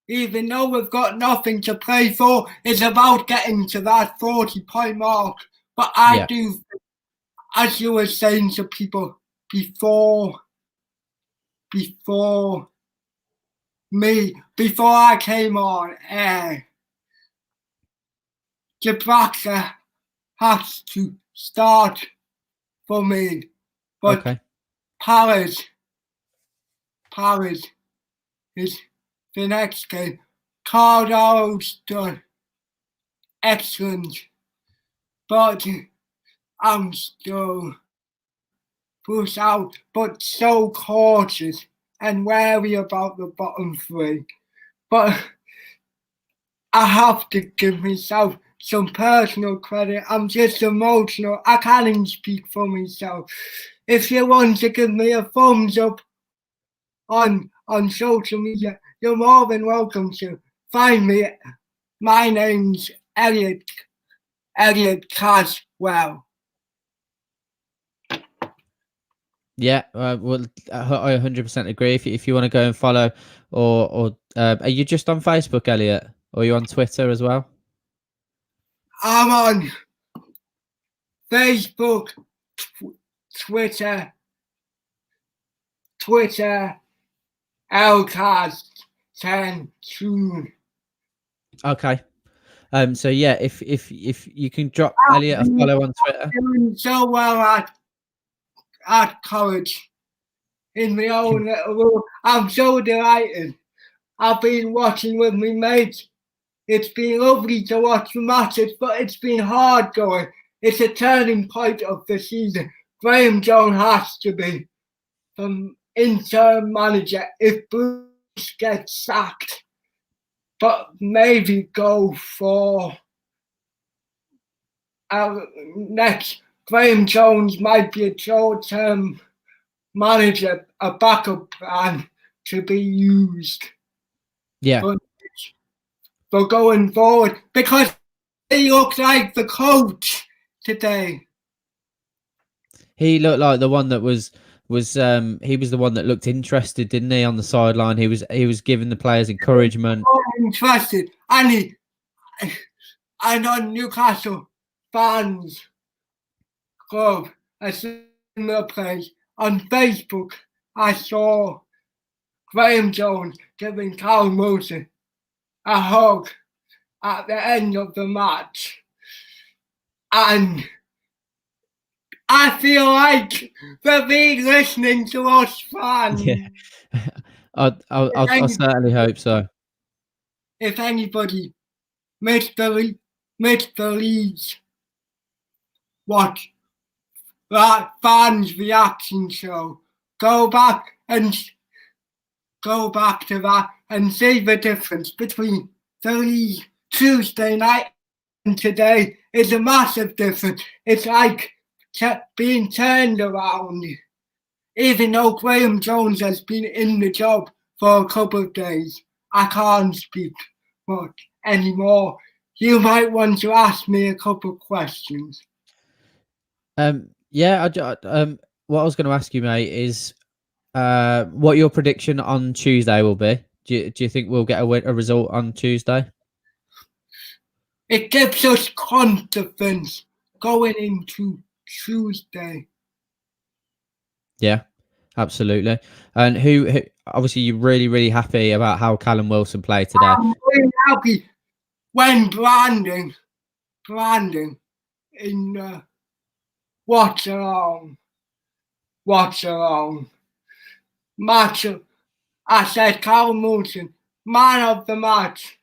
even though we've got nothing to play for, it's about getting to that 40-point mark. But I do, as you were saying to people before I came on air, Gibraltar has to start for me. But Paris is the next game. Cardo's done excellent, but I'm still pushed out, but so cautious and wary about the bottom three. But I have to give myself some personal credit. I'm just emotional. I can't even speak for myself. If you want to give me a thumbs up on social media, you're more than welcome to. Find me. My name's Elliot Caswell. Yeah, well, I 100% agree. If you want to go and follow, or are you just on Facebook, Elliot, or are you on Twitter as well? I'm on Facebook, Twitter, Elcast 10 June. Okay. So yeah, if you can drop Elliot a follow on Twitter. Doing so well at college. in my own little room. I'm so delighted. I've been watching with my mates. It's been lovely to watch the matches, but it's been hard going. It's a turning point of the season. Graham Jones has to be the interim manager if Bruce gets sacked. But maybe go for next. Graham Jones might be a short-term manager, a backup plan to be used. Yeah. For going forward, because he looks like the coach today. He looked like the one that was he was the one that looked interested, didn't he, on the sideline? He was giving the players encouragement. Interested, and on Newcastle Fans Club, a similar place on Facebook, I saw Graham Jones giving Callum Wilson a hug at the end of the match, and I feel like they're being listening to us fans. Yeah, I certainly hope so. If anybody missed the leads, watch that fans reaction show. Go back to that and see the difference between the league Tuesday night and today. It's a massive difference. It's like being turned around. Even though Graham Jones has been in the job for a couple of days, I can't speak much anymore. You might want to ask me a couple of questions. Yeah, what I was going to ask you, mate, is what your prediction on Tuesday will be. Do you think we'll get a result on Tuesday? It gives us confidence going into Tuesday. Yeah, absolutely. And who obviously you're really happy about how Callum Wilson played today. I'm really happy when Brandon in the watch along match, I said Callum Wilson, man of the match.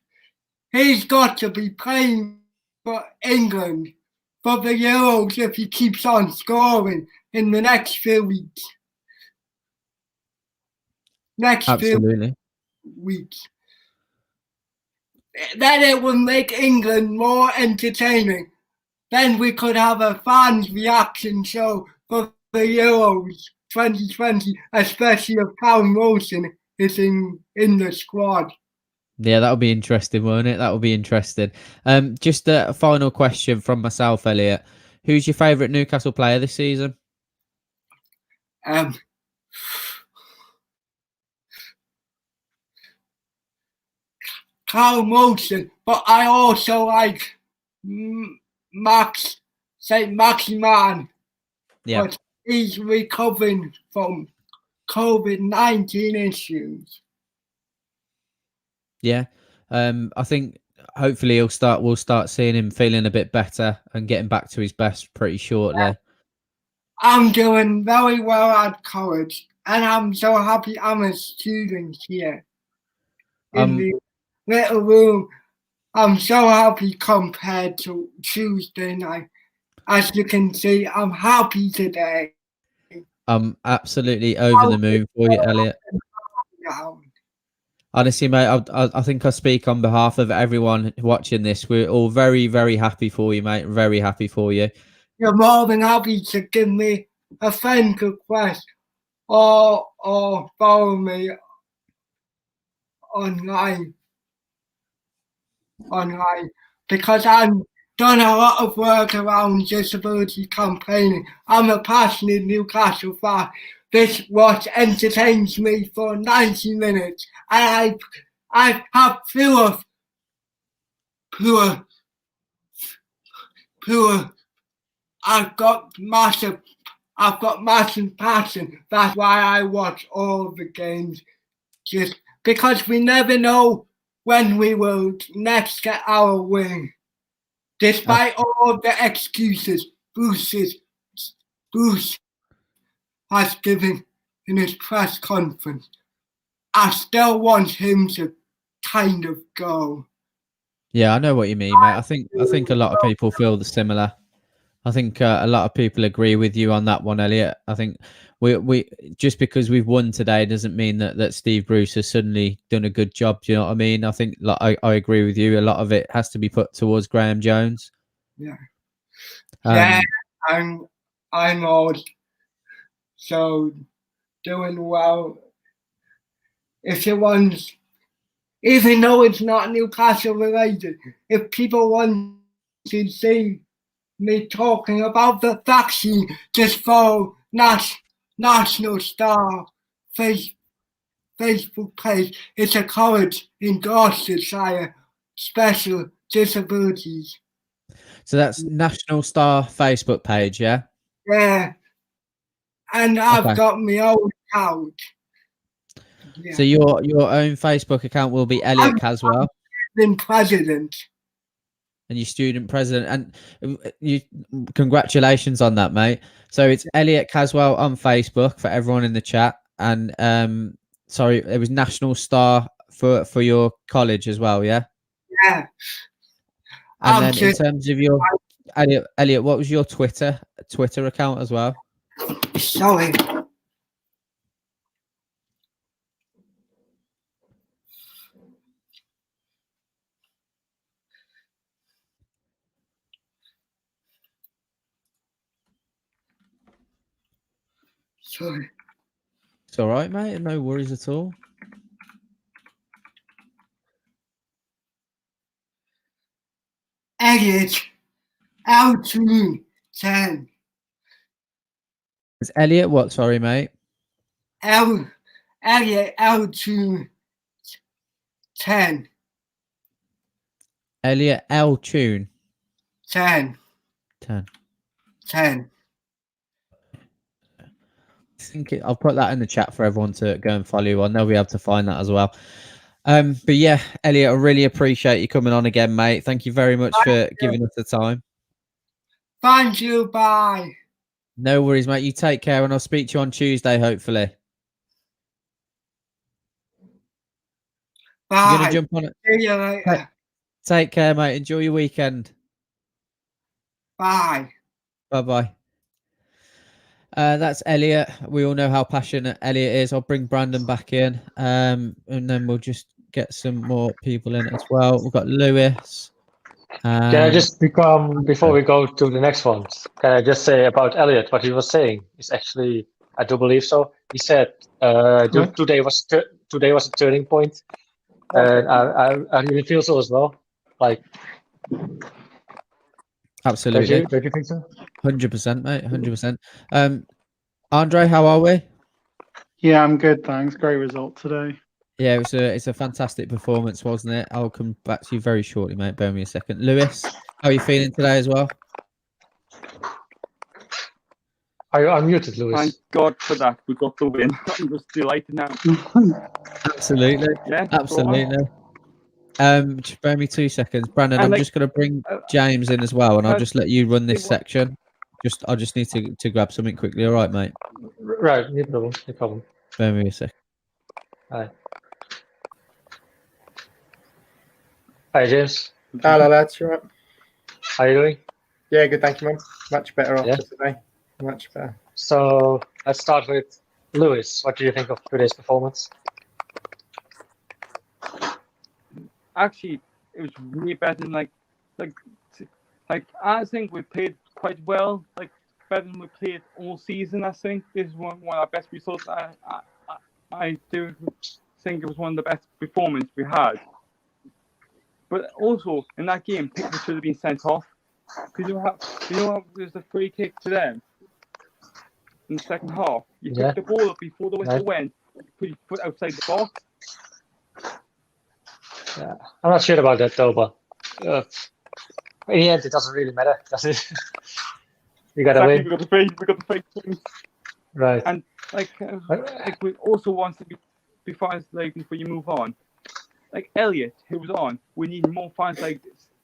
He's got to be playing for England for the Euros if he keeps on scoring in the next few weeks. Absolutely. Weeks. Then it will make England more entertaining. Then we could have a fans reaction show for the Euros 2020, especially if Callum Wilson is in the squad. Yeah, that'll be interesting, won't it? That'll be interesting. Just a final question from myself, Elliot. Who's your favourite Newcastle player this season? Callum Wilson, but I also like saint-maximin. Yeah. But he's recovering from COVID-19 issues. Yeah. I think hopefully we'll start seeing him feeling a bit better and getting back to his best pretty shortly. Yeah. I'm doing very well at college, and I'm so happy I'm a student here in the little room. I'm so happy compared to Tuesday night. As you can see, I'm happy today. I'm absolutely over the moon for you, Elliot. Honestly, mate, I think I speak on behalf of everyone watching this. We're all very happy for you, mate. Very happy for you. You're more than happy to give me a friend request or follow me online because I've done a lot of work around disability campaigning. I'm a passionate Newcastle fan. This what entertains me for 90 minutes, and I have pure. I've got massive passion. That's why I watch all the games, just because we never know when we will next get our win. Despite all the excuses Bruce has given in his press conference. I still want him to kind of go. Yeah, I know what you mean, mate. I think a lot of people feel the similar. I think a lot of people agree with you on that one, Elliot. I think we just because we've won today doesn't mean that Steve Bruce has suddenly done a good job. Do you know what I mean? I think I agree with you. A lot of it has to be put towards Graham Jones. Yeah. Um, I'm old, so doing well. If you want, even though it's not Newcastle related, if people want to see me talking about the vaccine, just follow National Star Facebook page. It's a college in Gloucestershire, special disabilities. so that's National Star Facebook page, yeah? Yeah. And I've got my own account. Yeah. So your own Facebook account will be Elliot Caswell. I'm president. And your student president, and you congratulations on that, mate. So it's Elliot Caswell on Facebook for everyone in the chat, and sorry, it was National Star for your college as well, yeah. Yeah. And then in terms of your Elliot, what was your Twitter account as well? Sorry. Sorry. It's all right, mate. No worries at all. Elliot, L2 10. It's Elliot. What? Sorry, mate. Elliot L2 10. Elliot L Tune 10. 10. I'll put that in the chat for everyone to go and follow you on. They'll be able to find that as well. But yeah, Elliot, I really appreciate you coming on again, mate. Thank you very much for giving us the time. Thank you. Bye. No worries, mate. You take care, and I'll speak to you on Tuesday, hopefully. Bye. You're gonna jump on it. See you later. Take care, mate. Enjoy your weekend. Bye. Bye-bye. That's Elliot. We all know how passionate Elliot is. I'll bring Brandon back in, and then we'll just get some more people in as well. We've got Lewis. Can I just before we go to the next one, can I just say about Elliot, what he was saying is actually, I do believe so. He said today was a turning point, and I really feel so as well. Like, absolutely. Don't you think so? 100%, mate. 100%. Andre, how are we? Yeah, I'm good, thanks. Great result today. Yeah, it's a fantastic performance, wasn't it? I'll come back to you very shortly, mate. Bear with me a second. Lewis, how are you feeling today as well? Are you unmuted, Lewis? Thank God for that. We got the win. I'm just delighted now. Absolutely. Yeah, absolutely. Just bear me 2 seconds. Brandon, I'm just going to bring James in as well, and I'll just let you run this section. I just need to grab something quickly. All right, mate? Right, no problem. No problem. Bear me a second. Hi. Hi, James. Hello, lads. You all right? How are you doing? Yeah, good. Thank you, man. Much better after today. Much better. So let's start with Lewis. What do you think of today's performance? Actually, it was way better than like I think we played quite well. Like better than we played all season. I think this is one of our best results. I do think it was one of the best performances we had. But also in that game, people should have been sent off. Because you know there's a free kick to them in the second half. You pick the ball up before the whistle went, put your foot outside the box. Yeah, I'm not sure about that though, but in the end, it doesn't really matter, does it? You gotta win. We got the free things. Right. And like we also want to be fans like before you move on. Like Elliot, who was on, we need more fans like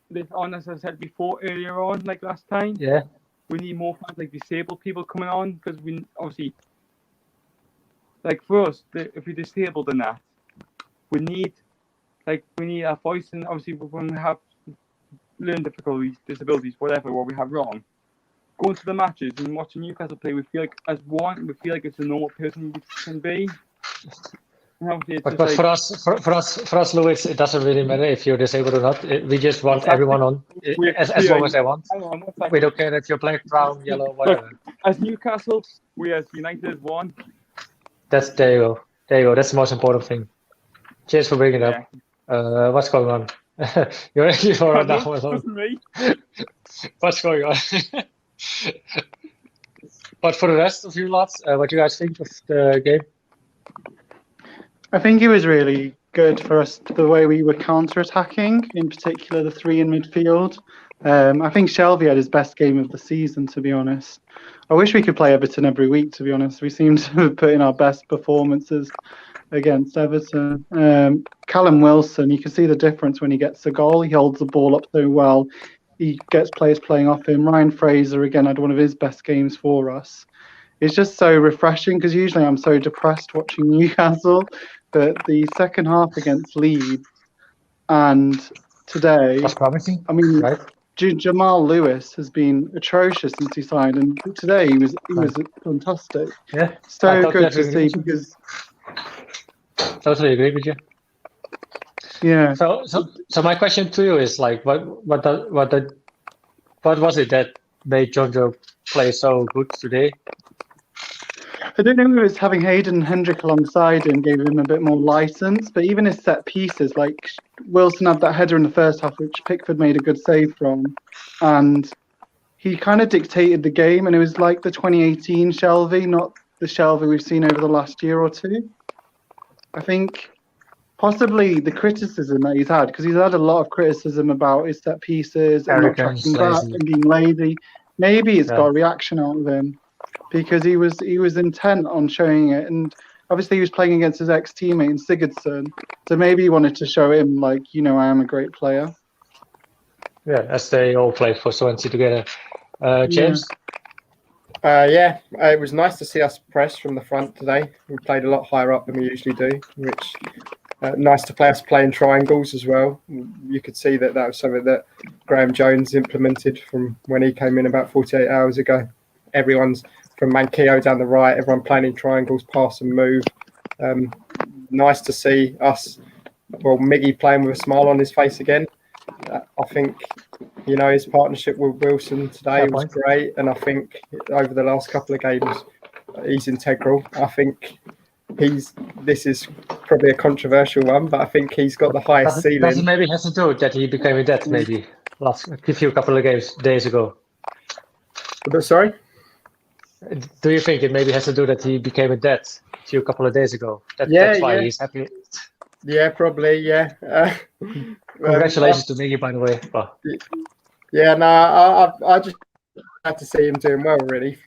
this on, as I said before earlier on, like last time. Yeah. We need more fans like disabled people coming on, because we obviously like for us, if we're disabled in that, we need our voice, and obviously when we have learning difficulties, disabilities, whatever, what we have wrong, going to the matches and watching Newcastle play, we feel like as one, we feel like it's a normal person we can be. But for us, Louis, it doesn't really matter if you're disabled or not. We just want everyone on as long as they want. We don't care if you're black, brown, yellow, whatever. Look, as Newcastle, we as United as one. There you go. That's the most important thing. Cheers for bringing it up. What's going on? You're right now alone. What's going on? But for the rest of you lots, what do you guys think of the game? I think it was really good for us, the way we were counter-attacking, in particular the three in midfield. I think Shelvey had his best game of the season, to be honest. I wish we could play Everton every week, to be honest. We seem to have put in our best performances against Everton. Callum Wilson, you can see the difference when he gets a goal. He holds the ball up so well. He gets players playing off him. Ryan Fraser, again, had one of his best games for us. It's just so refreshing, because usually I'm so depressed watching Newcastle. But the second half against Leeds and today, that's promising. I mean, right? Jamal Lewis has been atrocious since he signed, and today he was fantastic. Yeah, so good to see. Because totally agree with you. Yeah. So my question to you is like, what was it that made Jonjo play so good today? I don't know if it was having Hayden and Hendrick alongside him gave him a bit more license, but even his set pieces, like Wilson had that header in the first half, which Pickford made a good save from, and he kind of dictated the game, and it was like the 2018 Shelvey, not the Shelvey we've seen over the last year or two. I think possibly the criticism that he's had, because he's had a lot of criticism about his set pieces and not tracking back and being lazy. Maybe it's got a reaction out of him, because he was intent on showing it, and obviously he was playing against his ex-teammate Sigurdsson, so maybe he wanted to show him, like, I am a great player. Yeah, as they all played for Swansea together. James? Yeah, it was nice to see us press from the front today. We played a lot higher up than we usually do, which nice to play us playing triangles as well. You could see that was something that Graham Jones implemented from when he came in about 48 hours ago. Everyone's from Manquillo down the right, everyone playing in triangles, pass and move. Nice to see us, Miggy playing with a smile on his face again. I think, his partnership with Wilson today was great, and I think over the last couple of games, he's integral. I think this is probably a controversial one, but I think he's got the highest ceiling. Does it maybe has to do that he became a debt maybe a couple of days ago? Sorry? Do you think it maybe has to do that he became a debt a few couple of days ago? That's why he's happy. Yeah, probably. Yeah. Congratulations to Miggy, by the way. Yeah, no, I just had to see him doing well, really.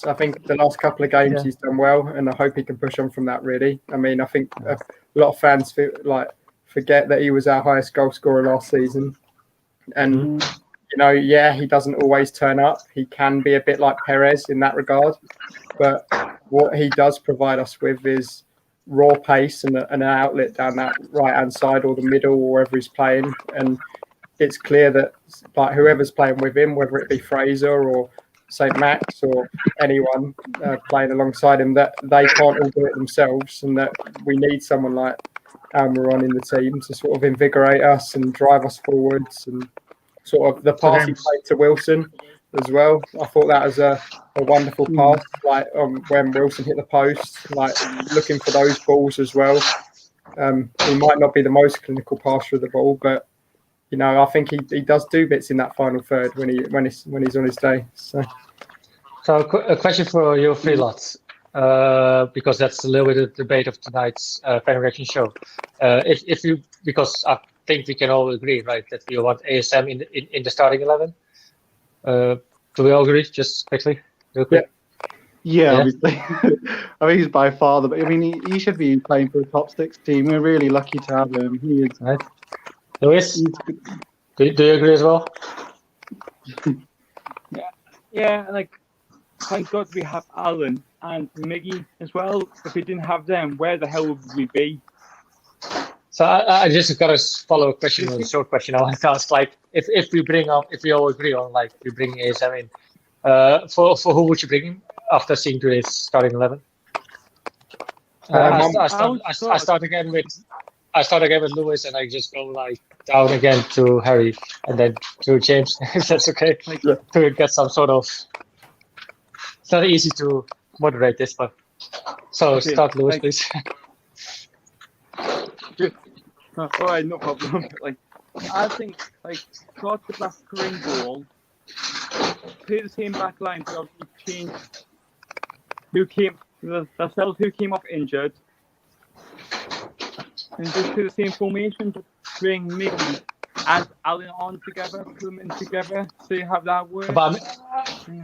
I think the last couple of games he's done well, and I hope he can push on from that, really. I mean, I think a lot of fans forget that he was our highest goal scorer last season. And, he doesn't always turn up. He can be a bit like Perez in that regard. But what he does provide us with is raw pace and an outlet down that right-hand side or the middle or wherever he's playing. And it's clear that whoever's playing with him, whether it be Fraser or Saint-Max or anyone playing alongside him, that they can't all do it themselves, and that we need someone like Almiron in the team to sort of invigorate us and drive us forwards. And sort of the pass he played to Wilson as well, I thought that was a wonderful pass, when Wilson hit the post, looking for those balls as well. He might not be the most clinical passer of the ball, but I think he does do bits in that final third when he's on his day. So a question for you three lots, because that's a little bit of the debate of tonight's fan reaction show. Because I think we can all agree, right, that we want ASM in the starting 11. Do we all agree? Just quickly, real quick. Yeah, obviously. I mean, he's by far he should be playing for the top 6 team. We're really lucky to have him. He is. Right. Louis, do you agree as well? Yeah, thank God we have Alan and Miggy as well. If we didn't have them, where the hell would we be? So I just got a follow-up question, a short question. I want to ask, like, if we all agree on, like, we bring ASM in, for who would you bring him after seeing today's starting 11? I start again with Lewis, and I just go like down again to Harry, and then to James. If that's okay, like, to get some sort of. It's not easy to moderate this, but so okay, start Lewis, please. All right, no problem. Like, I think, like, start the back green goal, play the same back line, so change who came off injured, and just do the same formation, but bring Mickey and Alan on together, put them in together, so you have that work. But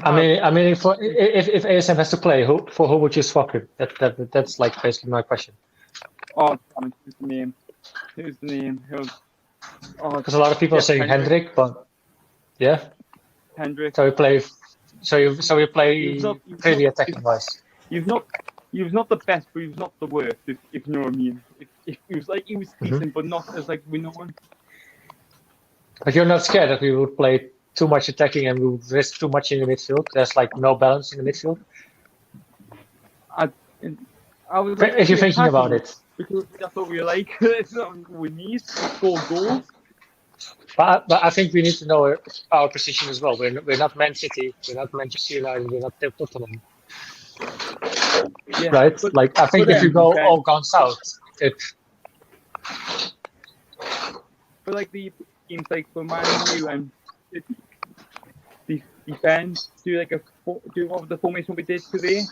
I mean, if ASM has to play, who would you swap him? That's like basically my question. Oh, who's the name? Because a lot of people are saying Hendrik, but yeah, Hendrik. So we play. So we play pretty attacking wise. He's not the best, but he's not the worst. If you know what I mean. If he was decent, but not as like we know him. But you're not scared that we would play too much attacking and we would risk too much in the midfield? There's like no balance in the midfield. If you're thinking about it. Because that's what we like. That's what we need to score goals. But I think we need to know our position as well. We're not Man City. We're not Manchester United. We're not Tottenham. Yeah, right? But, like, I think if you go all gone south, But like the teams like for Man U and the defense do what the formation we did today,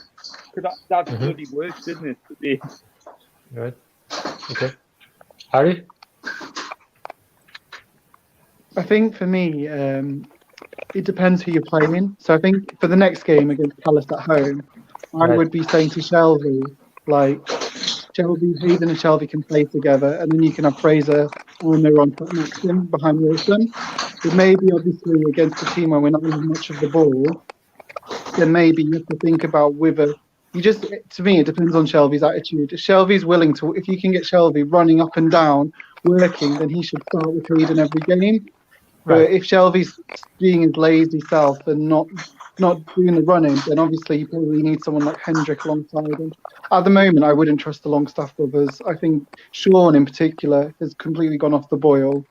because that really works, didn't it? Today. Right. Okay. Harry? I think for me, it depends who you're playing. So I think for the next game against Palace at home, I would be saying to Shelby, like, Hayden and Shelby can play together, and then you can have Fraser when they're on saint-maximin behind Wilson. But maybe, obviously, against a team where we're not losing much of the ball, then maybe you have to think about to me, it depends on Shelby's attitude. If Shelby's willing to, if you can get Shelby running up and down, working, then he should start with Hayden every game. But if Shelby's being his lazy self and not doing the running, then obviously you probably need someone like Hendrik alongside him. At the moment, I wouldn't trust the Longstaff brothers. I think Sean in particular has completely gone off the boil.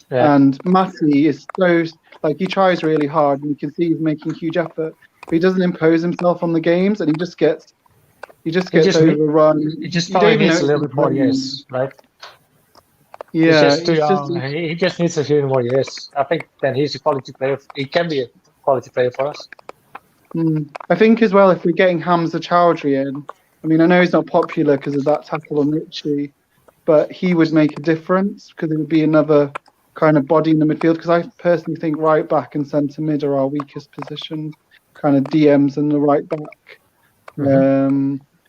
Yeah. And Matty is so, like, he tries really hard and you can see he's making huge effort. But he doesn't impose himself on the games, and he just gets overrun. He just probably needs a little bit more years, right? Yeah, he's just too young. He just needs a few more years. I think then he's a quality player. He can be a quality player for us. I think as well, if we're getting Hamza Chowdhury in, I mean, I know he's not popular because of that tackle on Richie, but he would make a difference because it would be another kind of body in the midfield. Because I personally think right back and centre mid are our weakest positions. Kind of DMs and the right back.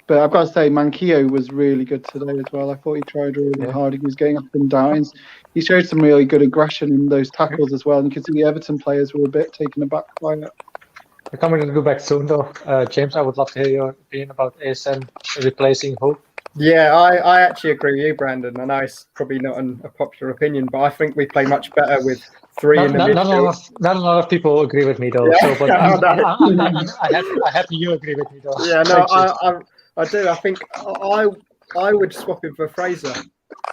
But I've got to say, Manquillo was really good today as well. I thought he tried really hard. He was getting up and down. He showed some really good aggression in those tackles as well. And you could see the Everton players were a bit taken aback by it. We're coming to go back soon, though. James, I would love to hear your opinion about ASM replacing Hope. Yeah, I actually agree with you, Brandon. I know it's probably not a popular opinion, but I think we play much better with three in the midfield. Not a lot of people agree with me, though. Yeah, so, but I'm happy you agree with me, though. Yeah, no, I do. I think I would swap him for Fraser.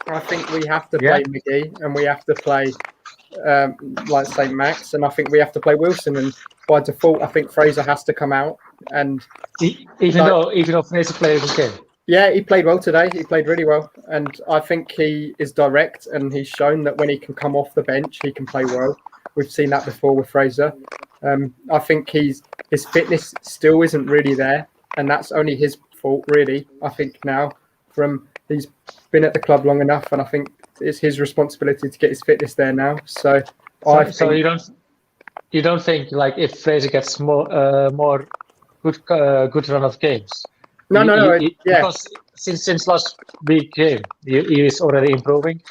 I think we have to play McGee and we have to play like St. Max, and I think we have to play Wilson. And by default, I think Fraser has to come out. And even though Fraser played the game. Yeah, he played well today. He played really well, and I think he is direct, and he's shown that when he can come off the bench, he can play well. We've seen that before with Fraser. I think his fitness still isn't really there, and that's only his fault, really. I think now, he's been at the club long enough, and I think it's his responsibility to get his fitness there now. So you don't think, like, if Fraser gets more good run of games? No. Because since last week game, he is already improving.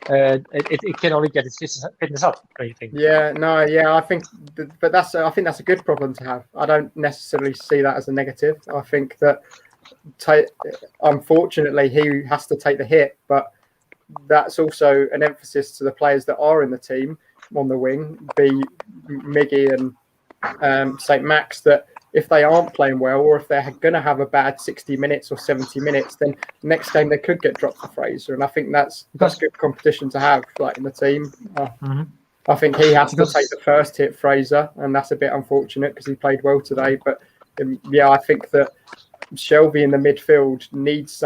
it can only get its fitness up. What do you think? Yeah, no, yeah, I think that's a good problem to have. I don't necessarily see that as a negative. I think that unfortunately he has to take the hit, but that's also an emphasis to the players that are in the team on the wing, be Miggy and Saint-Max, that if they aren't playing well, or if they're going to have a bad 60 minutes or 70 minutes, then next game they could get dropped for Fraser. And I think that's good competition to have, like in the team. I think he has to take the first hit, Fraser, and that's a bit unfortunate because he played well today. But yeah, I think that Shelby in the midfield needs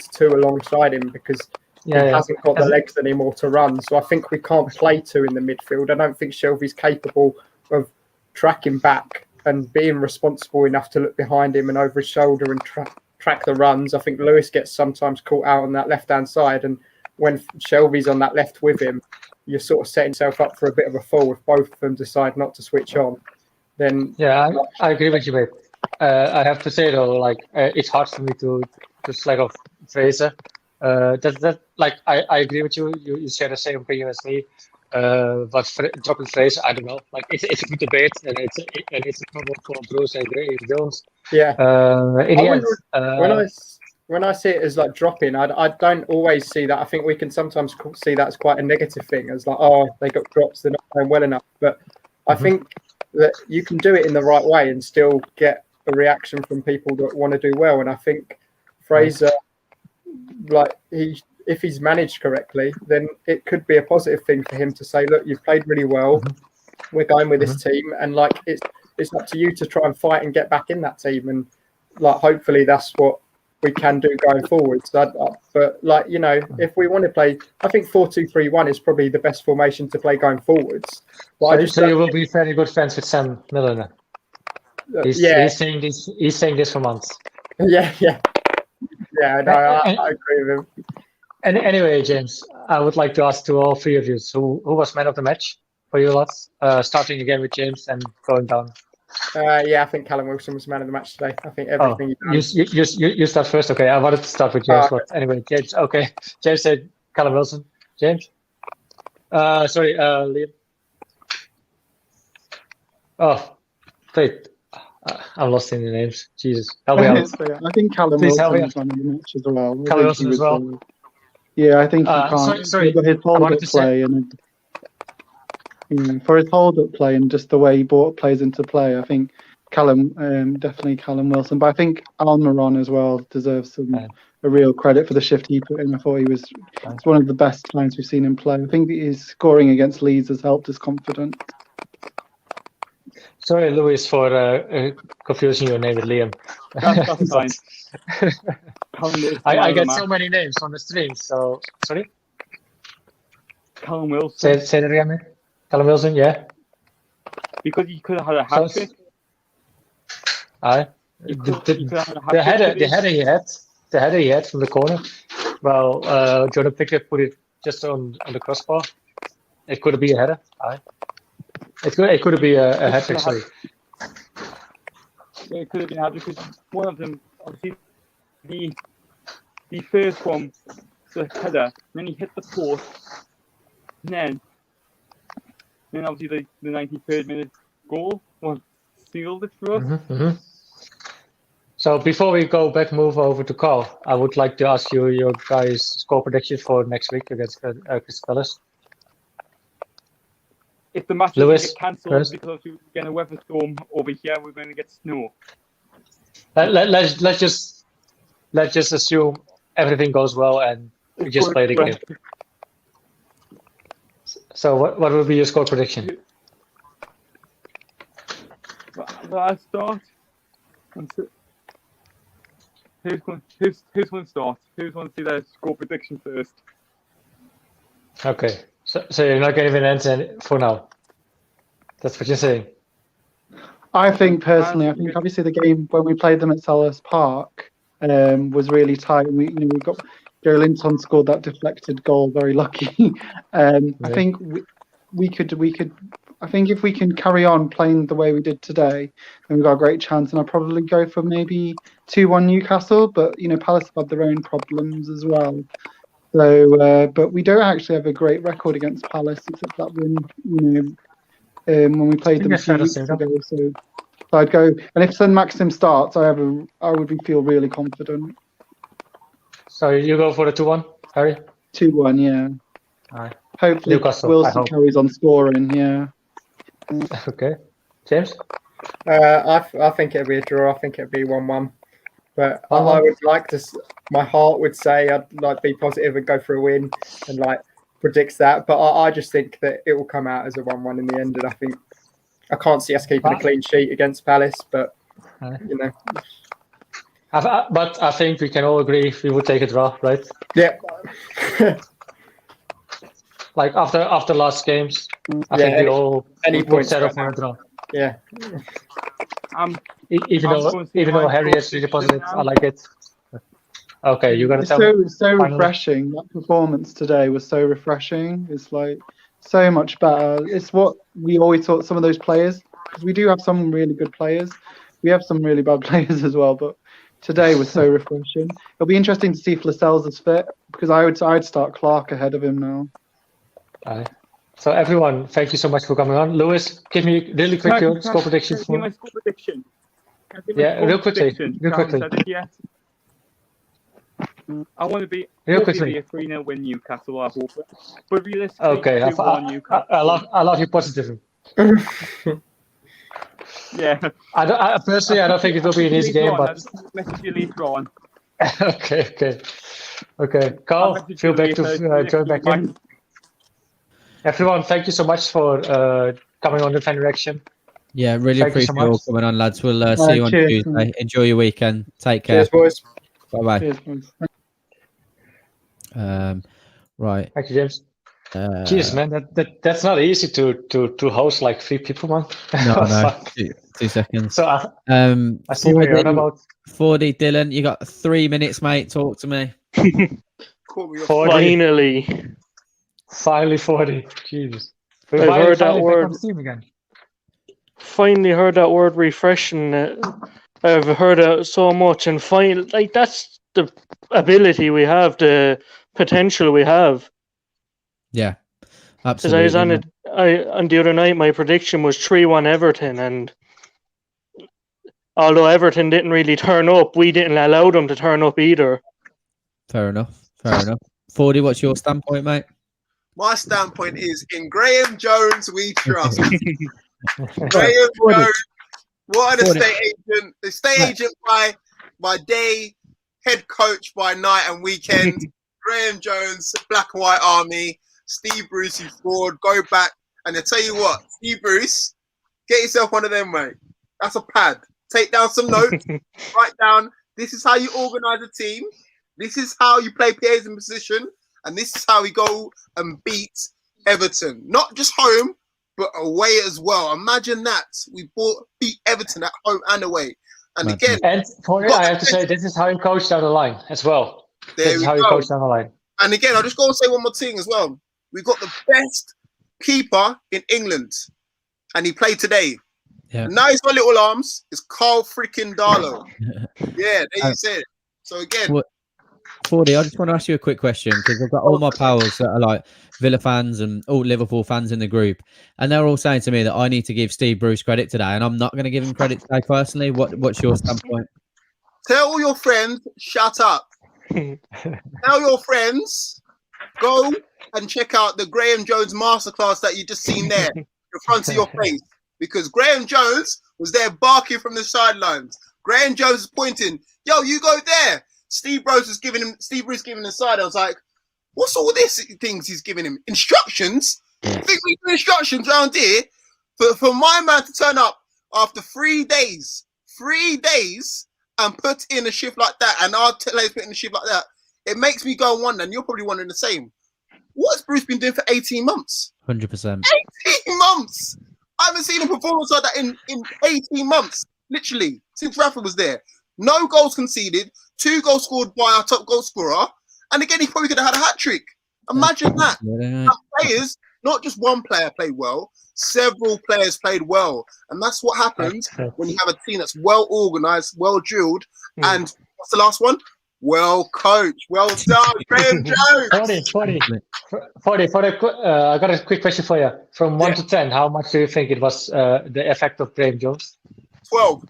two alongside him because he hasn't got the legs anymore to run. So I think we can't play two in the midfield. I don't think Shelby's capable of tracking back and being responsible enough to look behind him and over his shoulder and track the runs. I think Lewis gets sometimes caught out on that left-hand side, and when Shelby's on that left with him, you're sort of setting yourself up for a bit of a fall if both of them decide not to switch on. Then I agree with you, mate. I have to say though, like it's hard for me to slack off Fraser. I agree with you. You share the same opinion as me. But dropping Fraser, I don't know. Like it's a good debate, and it's a problem for Bruce and Jones. Yeah. In the end, when I see it as like dropping, I don't always see that. I think we can sometimes see that as quite a negative thing, as like, oh, they got drops, they're not playing well enough. But I think that you can do it in the right way and still get a reaction from people that want to do well. And I think Fraser, if he's managed correctly, then it could be a positive thing for him to say, look, you've played really well. We're going with this team, and like it's up to you to try and fight and get back in that team. And like hopefully that's what we can do going forward. But like, you know, if we want to play, I think 4-2-3-1 is probably the best formation to play going forwards. But so you will be very good friends with Sam Milner. He's saying this. He's saying this for months. Yeah. No, I agree with him. And anyway, James, I would like to ask to all three of you, who was man of the match for you lots? Starting again with James and going down. I think Callum Wilson was man of the match today. I think everything. You start first. Okay, I wanted to start with James, but anyway, James. Okay, James said Callum Wilson. James. Sorry, Liam. Oh, wait. I'm lost in the names. Jesus, help me out. I think Callum Wilson was man of the match as well. Callum Wilson as well. Yeah, I think he can't. Sorry. His hold-up play and for his hold-up play and just the way he brought players into play, I think definitely Callum Wilson. But I think Almiron as well deserves a real credit for the shift he put in. I thought it's one of the best times we've seen him play. I think his scoring against Leeds has helped his confidence. Sorry, Louis, for confusing your name with Liam. That's fine. I get so many names on the stream. So sorry. Callum Wilson. Say that again, mate. Callum Wilson, yeah. Because you could have had a hat trick. The header he had from the corner. Well, Jordan Pickett put it just on the crossbar. It could be a header. It could be a hat trick. Sorry. It could have been a hat trick because one of them, obviously, the first one, the header, then he hit the post, and then obviously the 93rd minute goal sealed it for us. So before we move over to Carl, I would like to ask you your guys' score prediction for next week against Crystal Palace. If the match is cancelled because we're getting a weather storm over here, we're going to get snow. Let's just assume everything goes well and we just play the game. So what will be your score prediction? Well, I'll start. Who's going to start? Who's going to see their score prediction first? Okay. So you're not giving an answer for now. That's what you're saying. I think personally, obviously the game when we played them at Selhurst Park was really tight. We got Joe Linton scored that deflected goal, very lucky. I think we could. I think if we can carry on playing the way we did today, then we've got a great chance. And I'll probably go for maybe 2-1 Newcastle. But Palace have had their own problems as well. So, but we don't actually have a great record against Palace, except that win, when we played them a few weeks ago. So I'd go, and if saint-maximin starts, I would feel really confident. So you go for the 2-1, Harry? 2-1, yeah. All right. Hopefully Newcastle, Wilson carries on scoring, yeah. Okay. James? I think it'll be a draw. I think it'll be 1-1. But I would like to. My heart would say I'd like to be positive and go for a win, and like predicts that. But I just think that it will come out as a 1-1 in the end. And I think I can't see us keeping a clean sheet against Palace. But But I think we can all agree we would take a draw, right? Yeah. Like after last games, I think we all would settle for a draw. Yeah. Even though Harry is really positive, I like it. Okay, you're gonna tell me. It's so refreshing. That performance today was so refreshing. It's like so much better. It's what we always thought. Some of those players, because we do have some really good players. We have some really bad players as well, but today was so refreshing. It'll be interesting to see if Lascelles is fit, because I'd start Clark ahead of him now. So everyone, thank you so much for coming on. Lewis, give me really quick your score prediction. My score prediction. Yeah, real quickly. I want to be real quickly a 3-0 win Newcastle. I hope, but realistically, okay. I love your positivism. Yeah. I personally don't think it will be an easy game, but message you later on. Okay. Carl, feel back to join back in. Everyone, thank you so much for coming on the Fan Reaction. Yeah, really appreciate you all coming on, lads. We'll see you on Tuesday. Enjoy your weekend. Take care. Cheers, boys. Bye-bye. Cheers, boys. Right. Thank you, James. Jeez, man, that's not easy to host like 3 people, man. No. 2 seconds. So I see what you're on about. 40, Dylan, you got 3 minutes, mate. Talk to me. 40. Finally 40. Jesus. I've heard that word. Again. Finally heard that word refreshing. I've heard it so much, and finally, like, that's the ability we have, the potential we have. Yeah, absolutely. Because I was on the other night, my prediction was 3-1 Everton, and although Everton didn't really turn up, we didn't allow them to turn up either. Fair enough. 40, what's your standpoint, mate? My standpoint is, in Graham Jones we trust. Graham Jones, what an estate agent. Estate agent by day, head coach by night and weekend. Graham Jones, Black and White Army. Steve Bruce, you fraud. Go back. And I tell you what, Steve Bruce, get yourself one of them, mate. That's a pad. Take down some notes. Write down, this is how you organize a team. This is how you play players in position. And this is how we go and beat Everton. Not just home, but away as well. Imagine that. We beat Everton at home and away. And again... And for I have to say, this is how you coach down the line as well. This is how you coach down the line. And again, I'll just go and say one more thing as well. We've got the best keeper in England. And he played today. Yeah. Now he's got little arms. It's Carl freaking Darlow. Yeah, there you said it. So again... 40, I just want to ask you a quick question, because I've got all my pals that are like Villa fans and all Liverpool fans in the group, and they're all saying to me that I need to give Steve Bruce credit today, and I'm not going to give him credit today personally. What's your standpoint? Tell all your friends, shut up. Tell your friends, go and check out the Graham Jones masterclass that you just seen there in front of your face, because Graham Jones was there barking from the sidelines. Graham Jones is pointing, yo, you go there. Steve Bruce was giving him the side. I was like, what's all this things he's giving him? Instructions? I think we do instructions around here for my man to turn up after 3 days, and put in a shift like that, and our players put in a shift like that. It makes me go and wonder, and you're probably wondering the same. What has Bruce been doing for 18 months? 100%. 18 months! I haven't seen a performance like that in 18 months, literally, since Rafa was there. No goals conceded, 2 goals scored by our top goal scorer, and again, he probably could have had a hat-trick. Imagine that. And players, not just one player played well, several players played well. And that's what happens when you have a team that's well-organised, well-drilled, and what's the last one? Well coached. Well done, Graham Jones. 40. I got a quick question for you. From 1 to 10, how much do you think it was the effect of Graham Jones? 12.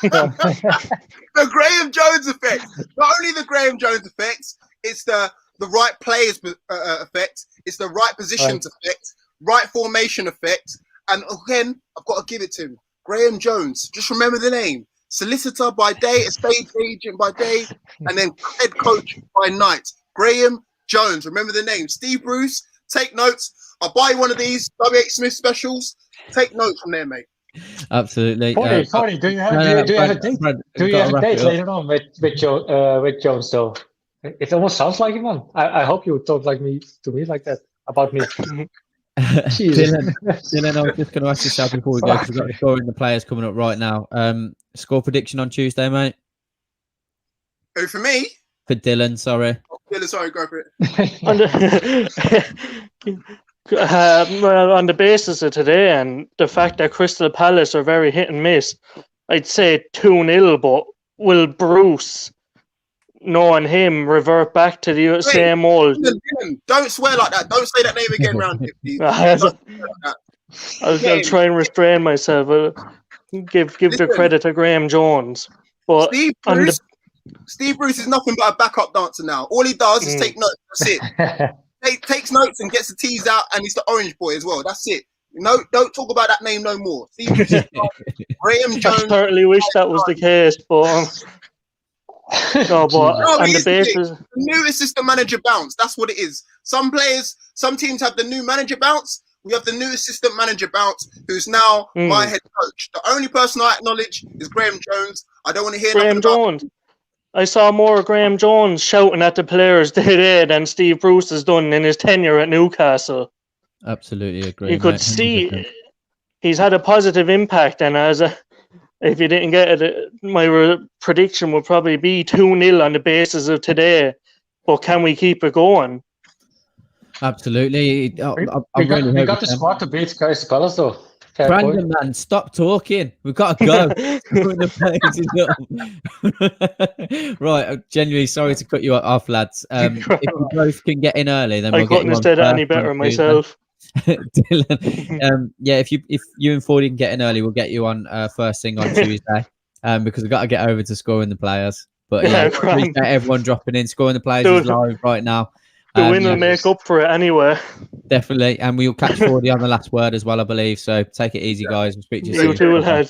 The Graham Jones effect. Not only the Graham Jones effect, it's the right players effect. It's the right positions effect, right formation effect. And again, I've got to give it to him. Graham Jones. Just remember the name. Solicitor by day, estate agent by day, and then head coach by night. Graham Jones. Remember the name. Steve Bruce, take notes. I'll buy you one of these W.H. Smith specials. Take notes from there, mate. Absolutely. 40. Do you have a date? Do you have a date later on with Jones? Though it almost sounds like him, man. I hope you talk to me like that about me. Dylan, I was just going to ask yourself before we go, because we've got scoring the players coming up right now. Score prediction on Tuesday, mate? Oh, for me? For Dylan, sorry. Oh, Dylan, sorry, go for it. On the basis of today and the fact that Crystal Palace are very hit and miss, I'd say 2-0, but will Bruce, knowing him, revert back to the same old... Dylan, don't swear like that. Don't say that name again round here. I'll try and restrain myself. Give the credit to Graham Jones. But Steve Bruce is nothing but a backup dancer now. All he does is take notes. That's it. Takes notes and gets the T's out, and he's the orange boy as well. That's it. No, don't talk about that name no more. Steve Bruce is Graham Jones. I certainly wish that was the case, but on the basis, the new assistant manager bounce. That's what it is. Some teams have the new manager bounce. We have the new assistant manager bounce, who's now my head coach. The only person I acknowledge is Graham Jones. I don't want to hear Graham Jones. I saw more Graham Jones shouting at the players today than Steve Bruce has done in his tenure at Newcastle. Absolutely agree. You could see he's had a positive impact, and if you didn't get it, my prediction would probably be 2-0 on the basis of today. But can we keep it going? Absolutely. We got the squad to beat Crystal Palace, though. Brandon, man, stop talking. We've got to go. Right, I'm genuinely sorry to cut you off, lads. If you both can get in early, then we'll get you on. I couldn't have said any better myself. Dylan, if you and Fordy can get in early, we'll get you on first thing on Tuesday, because we've got to get over to scoring the players. But appreciate everyone dropping in. Scoring the players is live right now. The win will make up for it anyway. Definitely, and we'll catch Fordy on the last word as well, I believe. So take it easy, guys. We'll speak to you soon. You too, lads.